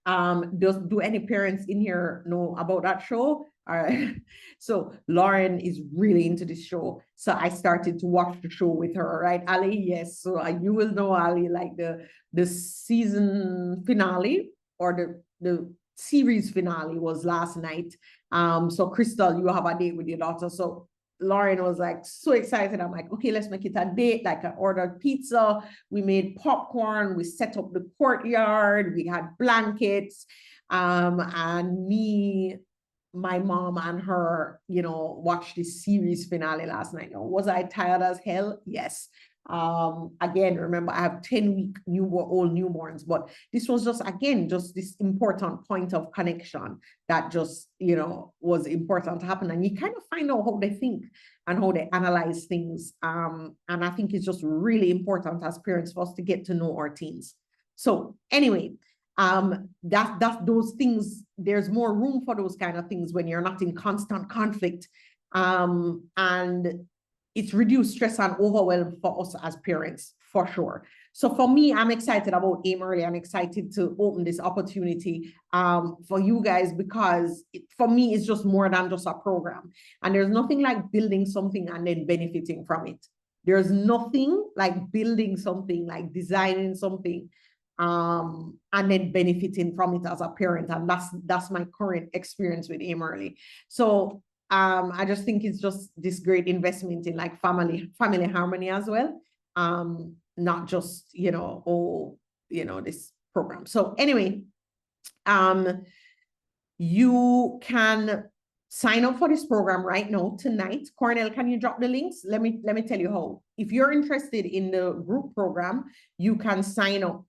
Do any parents in here know about that show? All right. So Lauren is really into this show. So I started to watch the show with her, right, Ali? Yes. So you will know, Ali, like the season finale or the series finale was last night. So Crystal, you have a date with your daughter. So Lauren was like so excited. I'm like, okay, let's make it a date. Like I ordered pizza, we made popcorn, we set up the courtyard, we had blankets, and me, my mom and her, you know, watched this series finale last night. Was I tired as hell? Yes. Again, remember, I have 10-week old newborns, but this was just, again, just this important point of connection that just, you know, was important to happen. And you kind of find out how they think and how they analyze things. And I think it's just really important as parents for us to get to know our teens. So anyway, that those things, there's more room for those kind of things when you're not in constant conflict. And it's reduced stress and overwhelm for us as parents, for sure. So for me, I'm excited about AIM Early. I'm excited to open this opportunity for you guys, because for me, it's just more than just a program. And there's nothing like building something and then benefiting from it. There's nothing like building something, like designing something, and then benefiting from it as a parent. And that's my current experience with AIM Early. So I just think it's just this great investment in like family harmony as well. Not just, you know, this program. So anyway, you can sign up for this program right now, tonight. Cornell, can you drop the links? Let me tell you how. If you're interested in the group program, you can sign up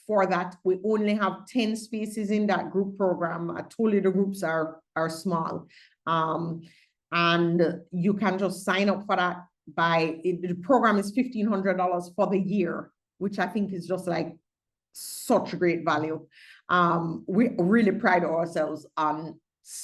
for that. We only have 10 spaces in that group program. I told you the groups are small. And you can just sign up for that the program is $1,500 for the year, which I think is just like such great value. We really pride ourselves on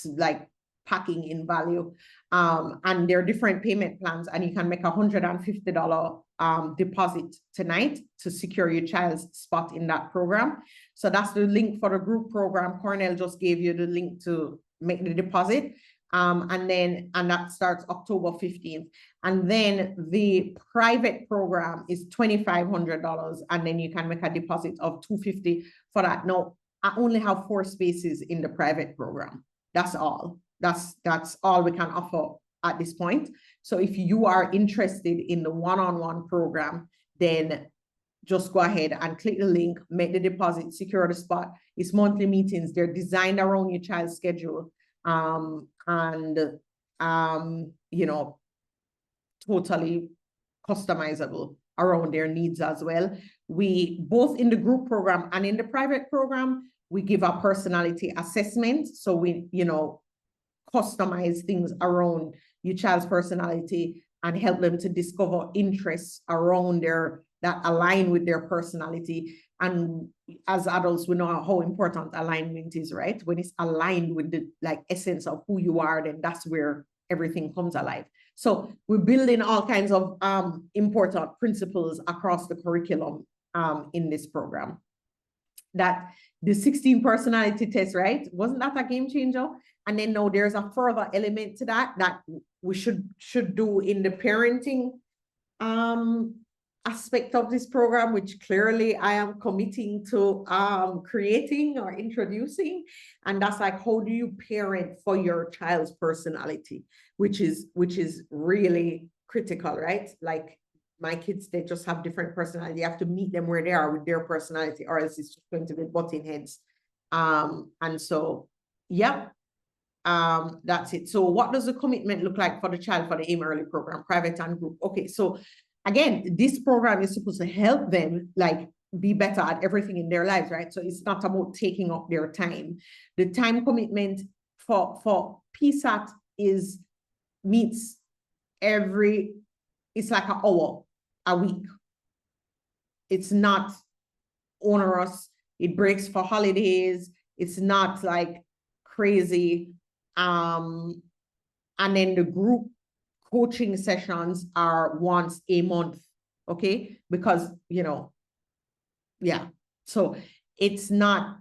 like packing in value. And there are different payment plans, and you can make $150 deposit tonight to secure your child's spot in that program. So that's the link for the group program. Cornell just gave you the link to make the deposit. And that starts October 15th. And then the private program is $2,500. And then you can make a deposit of $250 for that. Now, I only have 4 spaces in the private program. That's all. That's all we can offer at this point. So if you are interested in the one-on-one program, then just go ahead and click the link, make the deposit, secure the spot. It's monthly meetings. They're designed around your child's schedule. You know, totally customizable around their needs as well. We, both in the group program and in the private program, we give a personality assessment. So we, you know, customize things around your child's personality and help them to discover interests around that align with their personality. And as adults, we know how important alignment is, right? When it's aligned with the essence of who you are, then that's where everything comes alive. So we're building all kinds of important principles across the curriculum in this program. That the 16 personality test, right? Wasn't that a game changer? And then now there's a further element to that we should do in the parenting aspect of this program, which clearly I am committing to creating or introducing. And that's like, how do you parent for your child's personality, which is really critical, right? Like my kids, they just have different personality. You have to meet them where they are with their personality, or else it's just going to be butting heads. And so, yeah. That's it. So what does the commitment look like for the child for the AIM Early program, private and group? Okay, so again, this program is supposed to help them be better at everything in their lives, right? So it's not about taking up their time. The time commitment for PSAT meets it's like an hour a week. It's not onerous. It breaks for holidays. It's not like crazy. And then the group coaching sessions are once a month, okay? Because, you know, yeah. So it's not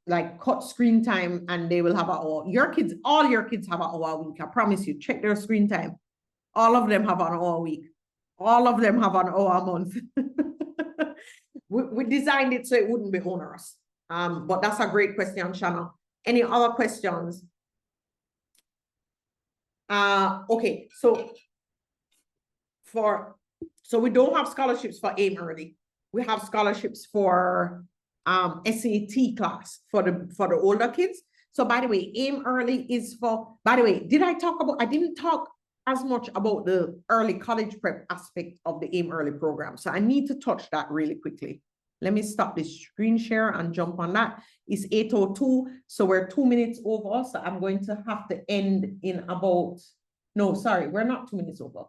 like cut screen time and they will have all your kids have an hour a week. I promise you, check their screen time. All of them have an hour a week. All of them have an hour a month. We designed it so it wouldn't be onerous. But that's a great question, Shanna. Any other questions? Okay, so we don't have scholarships for AIM Early. We have scholarships for SAT class for the older kids. So by the way, AIM Early is for, by the way, I didn't talk as much about the early college prep aspect of the AIM Early program. So I need to touch that really quickly. Let me stop this screen share and jump on that. It's 8:02, so we're 2 minutes over. So I'm going to have to end in about, no, sorry, we're not 2 minutes over.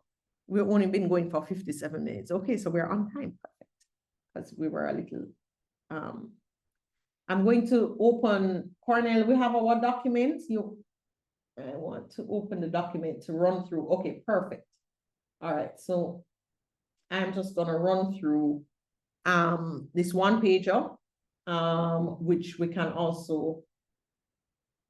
We've only been going for 57 minutes. Okay, so we're on time, perfect. Because we were a little, I'm going to open, Cornell, we have our document. I want to open the document to run through. Okay, perfect. All right, so I'm just gonna run through this one pager, which we can also,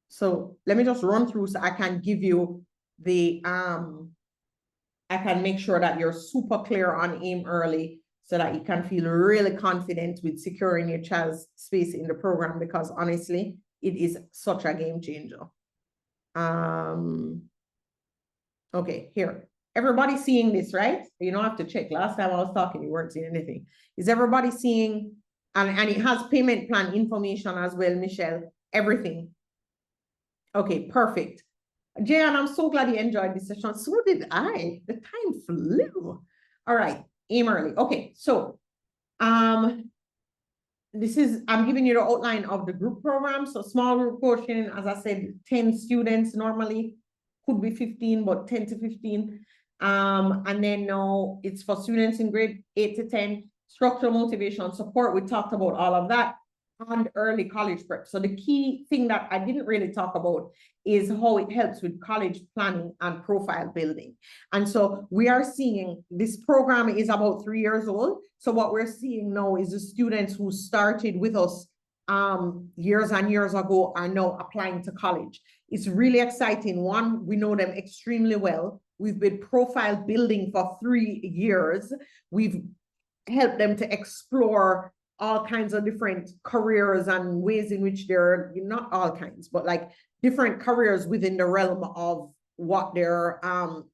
so let me just run through so I can give you the, I can make sure that you're super clear on AIM Early so that you can feel really confident with securing your child's space in the program, because honestly, it is such a game changer. Okay, here. Everybody seeing this, right? You don't have to check. Last time I was talking, you weren't seeing anything. Is everybody seeing, and it has payment plan information as well, Michelle, everything. Okay, perfect. Jayan, I'm so glad you enjoyed this session. So did I. The time flew. All right, AIM Early. Okay, so this is, I'm giving you the outline of the group program. So small group coaching, as I said, 10 students normally, could be 15, but 10 to 15. And then now it's for students in grade 8 to 10, structural motivation support. We talked about all of that. and early college prep. So the key thing that I didn't really talk about is how it helps with college planning and profile building. And so we are seeing this program is about 3 years old. So what we're seeing now is the students who started with us years and years ago are now applying to college. It's really exciting. One, we know them extremely well. We've been profile building for 3 years. We've helped them to explore all kinds of different careers and ways in which they're, not all kinds, but like different careers within the realm of what they're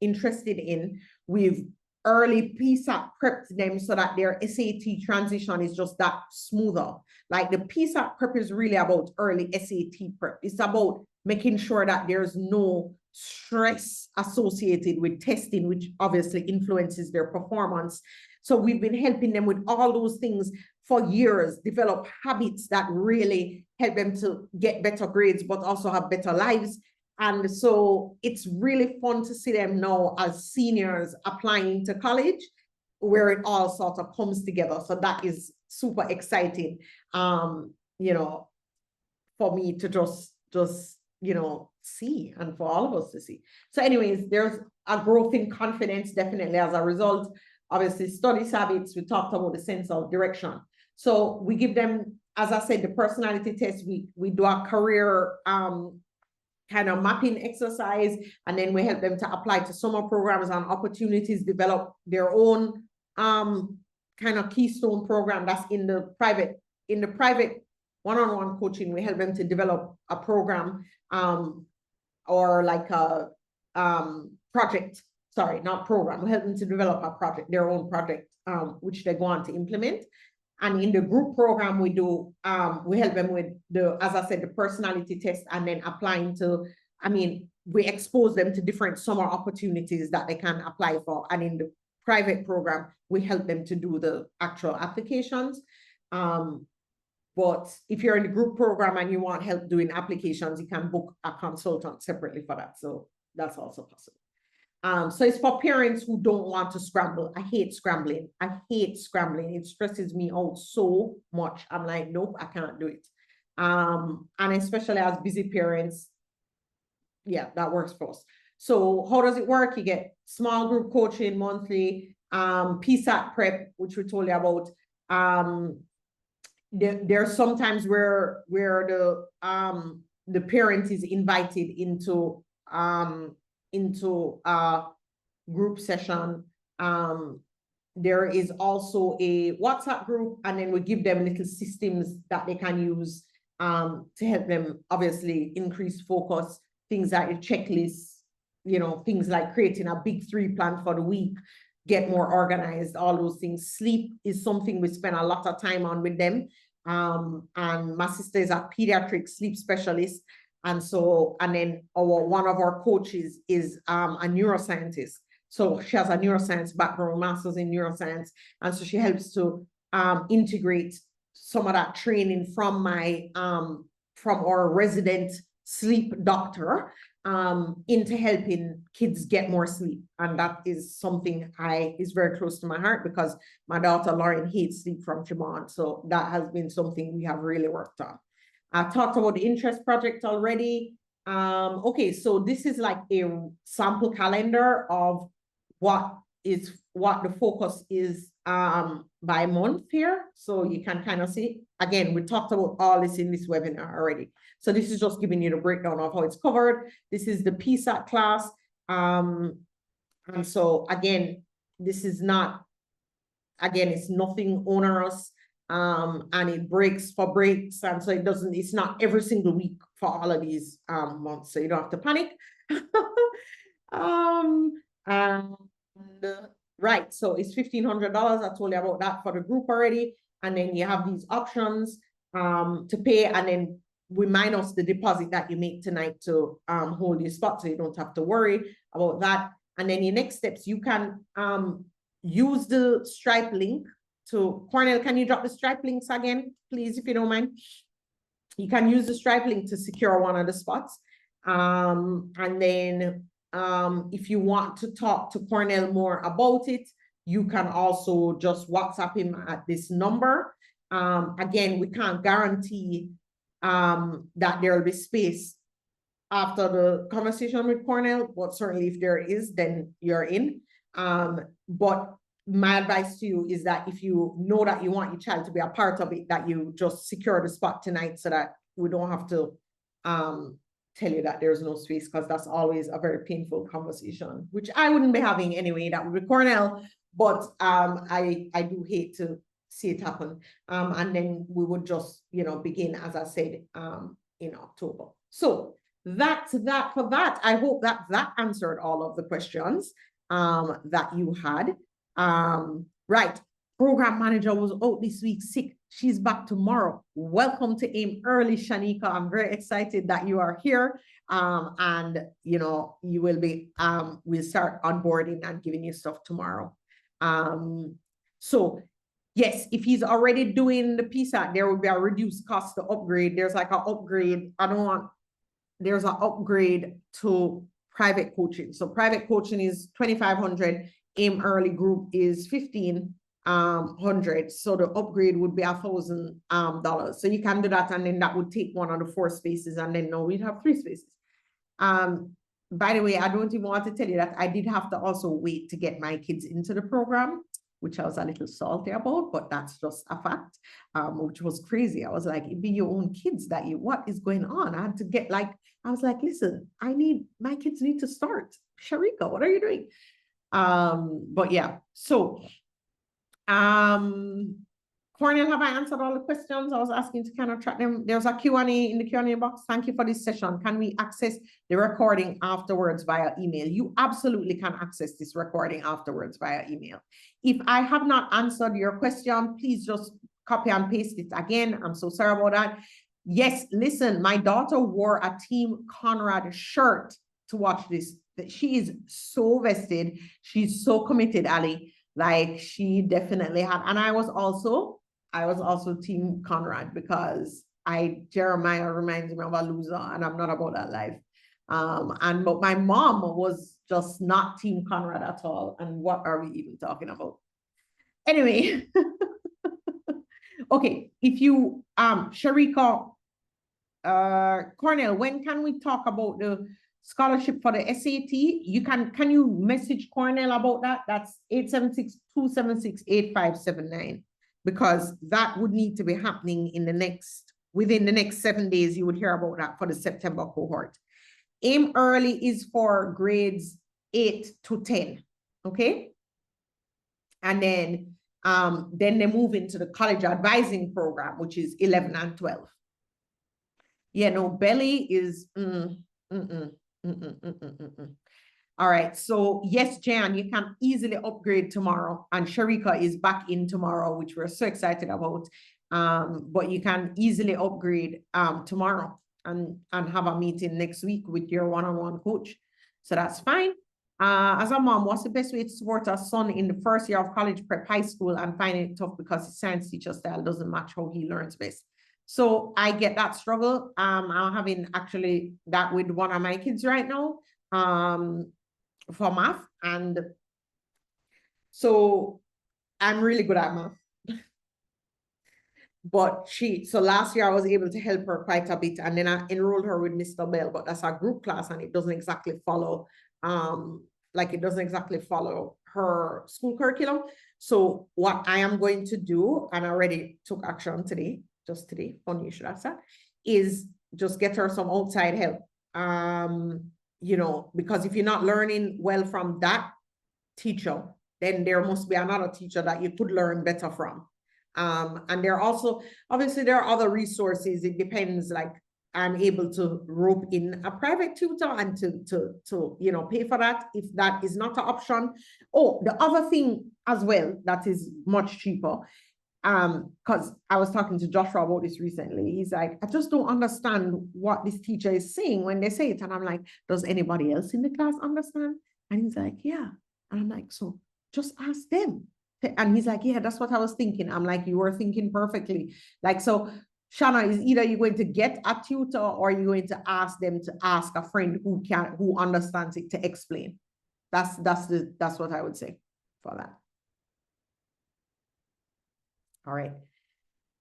interested in. We've early PSAT prepped them so that their SAT transition is just that smoother. Like the PSAT prep is really about early SAT prep. It's about making sure that there's no stress associated with testing, which obviously influences their performance. So we've been helping them with all those things for years, develop habits that really help them to get better grades, but also have better lives. And so it's really fun to see them now as seniors applying to college, where it all sort of comes together. So that is super exciting, you know, for me to just, you know, see, and for all of us to see. So anyways, there's a growth in confidence, definitely as a result. Obviously, study habits, we talked about the sense of direction. So we give them, as I said, the personality test, we do a career kind of mapping exercise, and then we help them to apply to summer programs and opportunities, develop their own kind of keystone program that's in the private one-on-one coaching. We help them to develop a program or like a project, sorry, not program. We help them to develop a project, their own project, which they go on to implement. And in the group program, we do, we help them with the, as I said, the personality test, and then applying to, we expose them to different summer opportunities that they can apply for. And in the private program, we help them to do the actual applications. But if you're in the group program and you want help doing applications, you can book a consultant separately for that. So that's also possible. So it's for parents who don't want to scramble. I hate scrambling. It stresses me out so much. I'm like, nope, I can't do it. And especially as busy parents, yeah, that works for us. So how does it work? You get small group coaching monthly, PSAT prep, which we told you about. There's sometimes where the parent is invited into a group session. There is also a WhatsApp group, and then we give them little systems that they can use to help them obviously increase focus, things like a checklist, things like creating a big 3 plan for the week, get more organized, all those things. Sleep is something we spend a lot of time on with them. And my sister is a pediatric sleep specialist. And then one of our coaches is a neuroscientist. So she has a neuroscience background, master's in neuroscience. And so she helps to integrate some of that training from our resident sleep doctor into helping kids get more sleep. And that is something is very close to my heart, because my daughter Lauren hates sleep from Jamon. So that has been something we have really worked on. I talked about the interest project already. Okay, so this is like a sample calendar of what the focus is by month here. So you can kind of see, again, we talked about all this in this webinar already. So this is just giving you the breakdown of how it's covered. This is the PSAT class. And so again, this is not, it's nothing onerous. And it breaks for breaks. And so it's not every single week for all of these months. So you don't have to panic. Right, so it's $1,500. I told you about that for the group already. And then you have these options to pay, and then we minus the deposit that you make tonight to hold your spot, so you don't have to worry about that. And then your next steps, you can use the Stripe link to Cornell. Can you drop the Stripe links again, please, if you don't mind? You can use the Stripe link to secure one of the spots. And then if you want to talk to Cornell more about it, you can also just WhatsApp him at this number. Again, we can't guarantee that there will be space after the conversation with Cornell, but certainly if there is, then you're in. But my advice to you is that if you know that you want your child to be a part of it, that you just secure the spot tonight so that we don't have to tell you that there's no space, because that's always a very painful conversation, which I wouldn't be having anyway. That would be Cornell, but I do hate to see it happen. And then we would just, begin, as I said, in October. So that's that for that. I hope that answered all of the questions that you had. Right. Program manager was out this week sick. She's back tomorrow. Welcome to AIM Early, Shanika. I'm very excited that you are here. And you will be, we'll start onboarding and giving you stuff tomorrow. So yes, if he's already doing the PSAT, there will be a reduced cost to upgrade. There's like an upgrade. There's an upgrade to private coaching. So private coaching is $2,500. AIM Early group is $1,500. So the upgrade would be $1,000. So you can do that, and then that would take one of the 4 spaces, and then now we'd have 3 spaces. By the way, I don't even want to tell you that I did have to also wait to get my kids into the program, which I was a little salty about, but that's just a fact, which was crazy. I was like, it be your own kids that what is going on? I had to get I was like, listen, my kids need to start. Sharika, what are you doing? But yeah, so, Cornell, have I answered all the questions? I was asking to kind of track them. There's a Q&A in the Q&A box. Thank you for this session. Can we access the recording afterwards via email? You absolutely can access this recording afterwards via email. If I have not answered your question, please just copy and paste it again. I'm so sorry about that. Yes, listen, my daughter wore a Team Conrad shirt to watch this. She is so vested. She's so committed, Ali. Like, she definitely had, and I was also Team Conrad, because Jeremiah reminds me of a loser, and I'm not about that life. But my mom was just not Team Conrad at all. And what are we even talking about? Anyway, okay. If you, Sharika, Cornell, when can we talk about the scholarship for the SAT? Can you message Cornell about that? That's 876-276-8579, because that would need to be happening within the next 7 days. You would hear about that for the September cohort. AIM Early is for grades 8 to 10. Okay. And then they move into the college advising program, which is 11 and 12. Yeah, no, Belly is All right, so yes, Jan, you can easily upgrade tomorrow, and Sharika is back in tomorrow, which we're so excited about. But you can easily upgrade tomorrow and have a meeting next week with your one-on-one coach. So that's fine. As a mom, what's the best way to support our son in the first year of college prep high school and finding it tough because his science teacher style doesn't match how he learns best? So I get that struggle. I'm having actually that with one of my kids right now for math. And so I'm really good at math. But so last year I was able to help her quite a bit. And then I enrolled her with Mr. Bell, but that's a group class, and it doesn't exactly follow, her school curriculum. So what I am going to do, and I already took action today, just today, funny you should ask that, is just get her some outside help. Because if you're not learning well from that teacher, then there must be another teacher that you could learn better from. And there are also, obviously there are other resources. It depends, like I'm able to rope in a private tutor and to pay for that if that is not an option. Oh, the other thing as well that is much cheaper, because I was talking to Joshua about this recently. He's like, I just don't understand what this teacher is saying when they say it. And I'm like, does anybody else in the class understand? And he's like, yeah. And I'm like, so just ask them. And he's like, yeah, that's what I was thinking. I'm like, you were thinking perfectly. Like, so Shana, is either you're going to get a tutor or you're going to ask them to ask a friend who understands it to explain. That's what I would say for that. All right.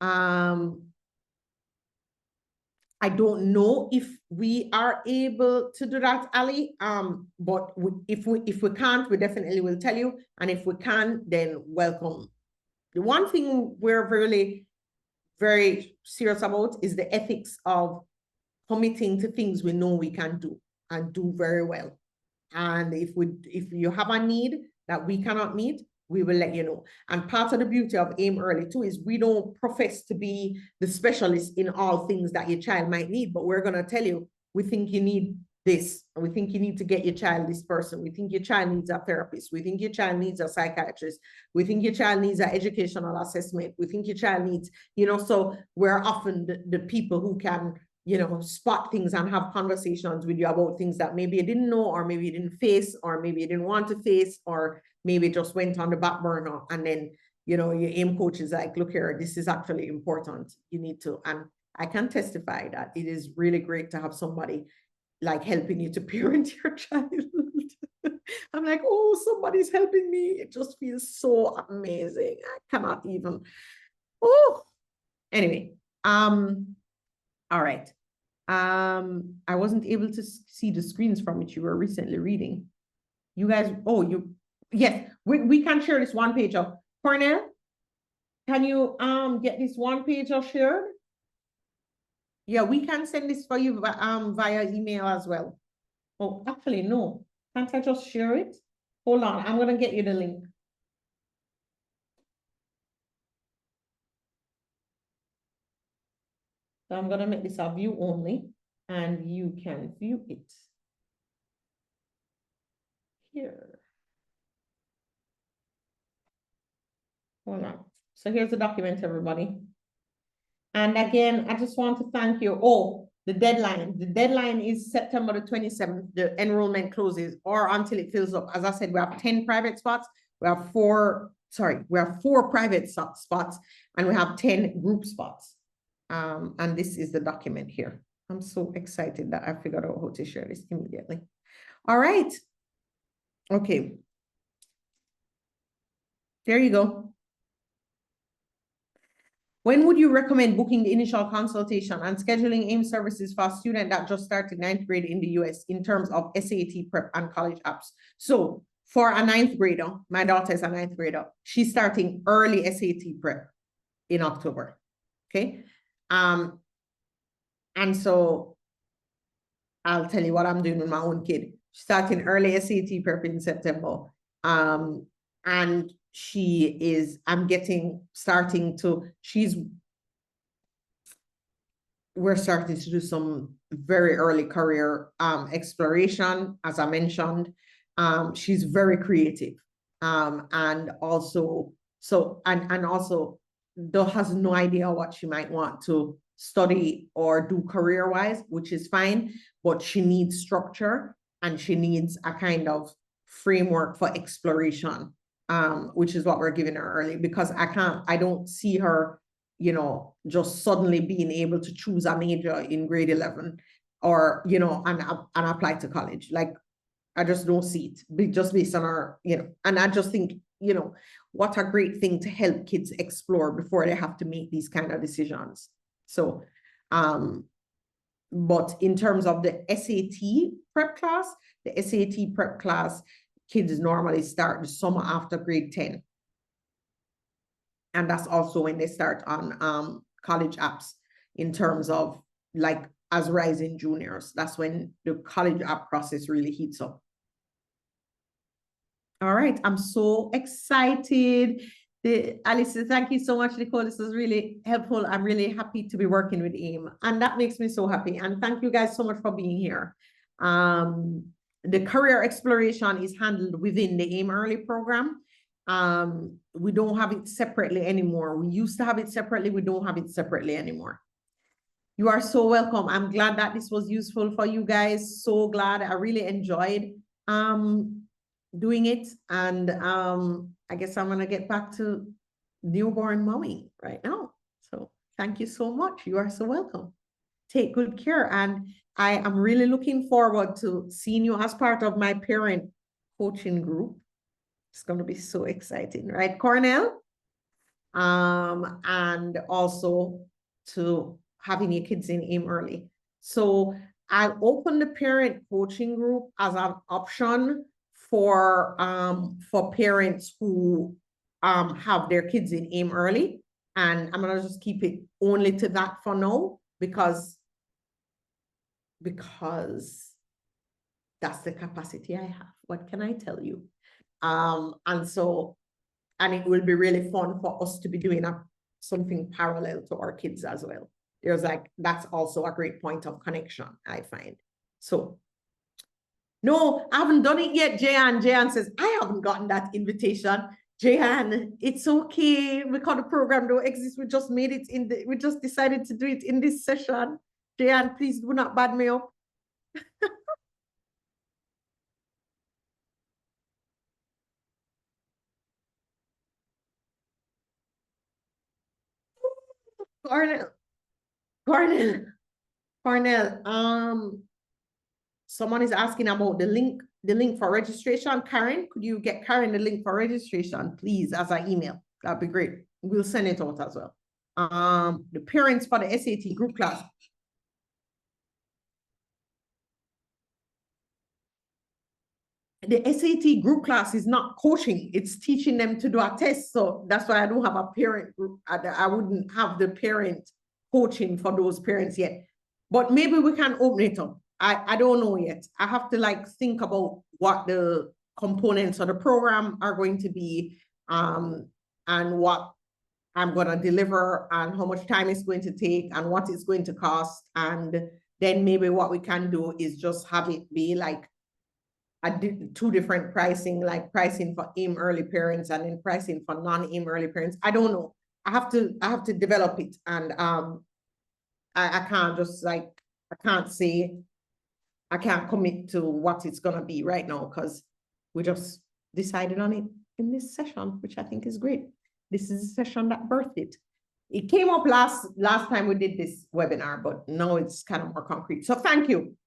I don't know if we are able to do that, Ali. But if we can't, we definitely will tell you. And if we can, then welcome. The one thing we're really very serious about is the ethics of committing to things we know we can do and do very well. And if you have a need that we cannot meet, we will let you know. And part of the beauty of AIM Early too is we don't profess to be the specialist in all things that your child might need, but we're going to tell you, we think you need this, and we think you need to get your child this person. We think your child needs a therapist. We think your child needs a psychiatrist. We think your child needs an educational assessment. We think your child needs, so we're often the people who can, spot things and have conversations with you about things that maybe you didn't know, or maybe you didn't face, or maybe you didn't want to face, or maybe it just went on the back burner. And then, your AIM coach is like, look here, this is actually important. You need to, and I can testify that it is really great to have somebody like helping you to parent your child. I'm like, oh, somebody's helping me. It just feels so amazing. I cannot even, anyway. All right. I wasn't able to see the screens from which you were recently reading. You guys, yes, we can share this one page of Cornell. Can you get this one page of shared? Yeah, we can send this for you via email as well. Oh, actually, no. Can't I just share it? Hold on, I'm gonna get you the link. So I'm gonna make this a view only, and you can view it here. Hold on. So here's the document, everybody. And again, I just want to thank you. Oh, the deadline. The deadline is September the 27th. The enrollment closes, or until it fills up. As I said, we have 10 private spots. We have four private spots, and we have 10 group spots. And this is the document here. I'm so excited that I figured out how to share this immediately. All right. Okay. There you go. When would you recommend booking the initial consultation and scheduling AIM services for a student that just started 9th grade in the US in terms of SAT prep and college apps? So for a 9th grader, my daughter is a 9th grader. She's starting early SAT prep in October. Okay. And so I'll tell you what I'm doing with my own kid. Starting early SAT prep in September. And we're starting to do some very early career exploration, as I mentioned. She's very creative. And also has no idea what she might want to study or do career-wise, which is fine, but she needs structure and she needs a kind of framework for exploration, which is what we're giving her early, because I don't see her, just suddenly being able to choose a major in grade 11 or, and apply to college. Like, I just don't see it, just based on our, and I just think, what a great thing to help kids explore before they have to make these kind of decisions. So, but in terms of the SAT prep class, kids normally start the summer after grade 10. And that's also when they start on college apps in terms of like as rising juniors. That's when the college app process really heats up. All right, I'm so excited. Alice, thank you so much, Nicole. This is really helpful. I'm really happy to be working with AIM, and that makes me so happy. And thank you guys so much for being here. The career exploration is handled within the AIM Early program. We don't have it separately anymore. We used to have it separately. We don't have it separately anymore. You are so welcome. I'm glad that this was useful for you guys. So glad. I really enjoyed doing it. And I guess I'm going to get back to newborn mommy right now. So thank you so much. You are so welcome. Take good care. And I am really looking forward to seeing you as part of my parent coaching group. It's going to be so exciting, right, Cornell? and also to having your kids in AIM early. So I'll open the parent coaching group as an option for parents who have their kids in AIM early. And I'm gonna just keep it only to that for now because that's the capacity I have. What can I tell you? And it will be really fun for us to be doing something parallel to our kids as well. That's also a great point of connection, I find. So, no, I haven't done it yet, Jayan. Jayan says, I haven't gotten that invitation. Jayan, it's okay because the program don't exist. We just made it we just decided to do it in this session. Jayan, please do not bad me up. Cornell, someone is asking about the link for registration. Karen, could you get Karen the link for registration, please, as an email? That'd be great. We'll send it out as well. The parents for the SAT group class. The SAT group class is not coaching, it's teaching them to do a test. So that's why I don't have a parent group. I wouldn't have the parent coaching for those parents yet. But maybe we can open it up. I don't know yet. I have to think about what the components of the program are going to be, and what I'm going to deliver and how much time it's going to take and what it's going to cost. And then maybe what we can do is just have it be two different pricing, like pricing for AIM early parents and then pricing for non-AIM early parents. I don't know. I have to develop it, and I can't just I can't commit to what it's gonna be right now because we just decided on it in this session, which I think is great. This is a session that birthed it. It came up last time we did this webinar, but now it's kind of more concrete. So thank you.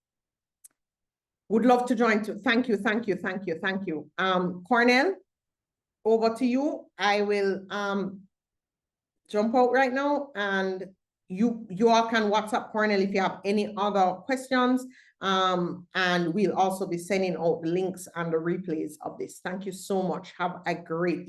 Would love to join too. Thank you. Cornell, over to you. I will jump out right now, and you all can WhatsApp Cornell if you have any other questions. And we'll also be sending out the links and the replays of this. Thank you so much. Have a great evening.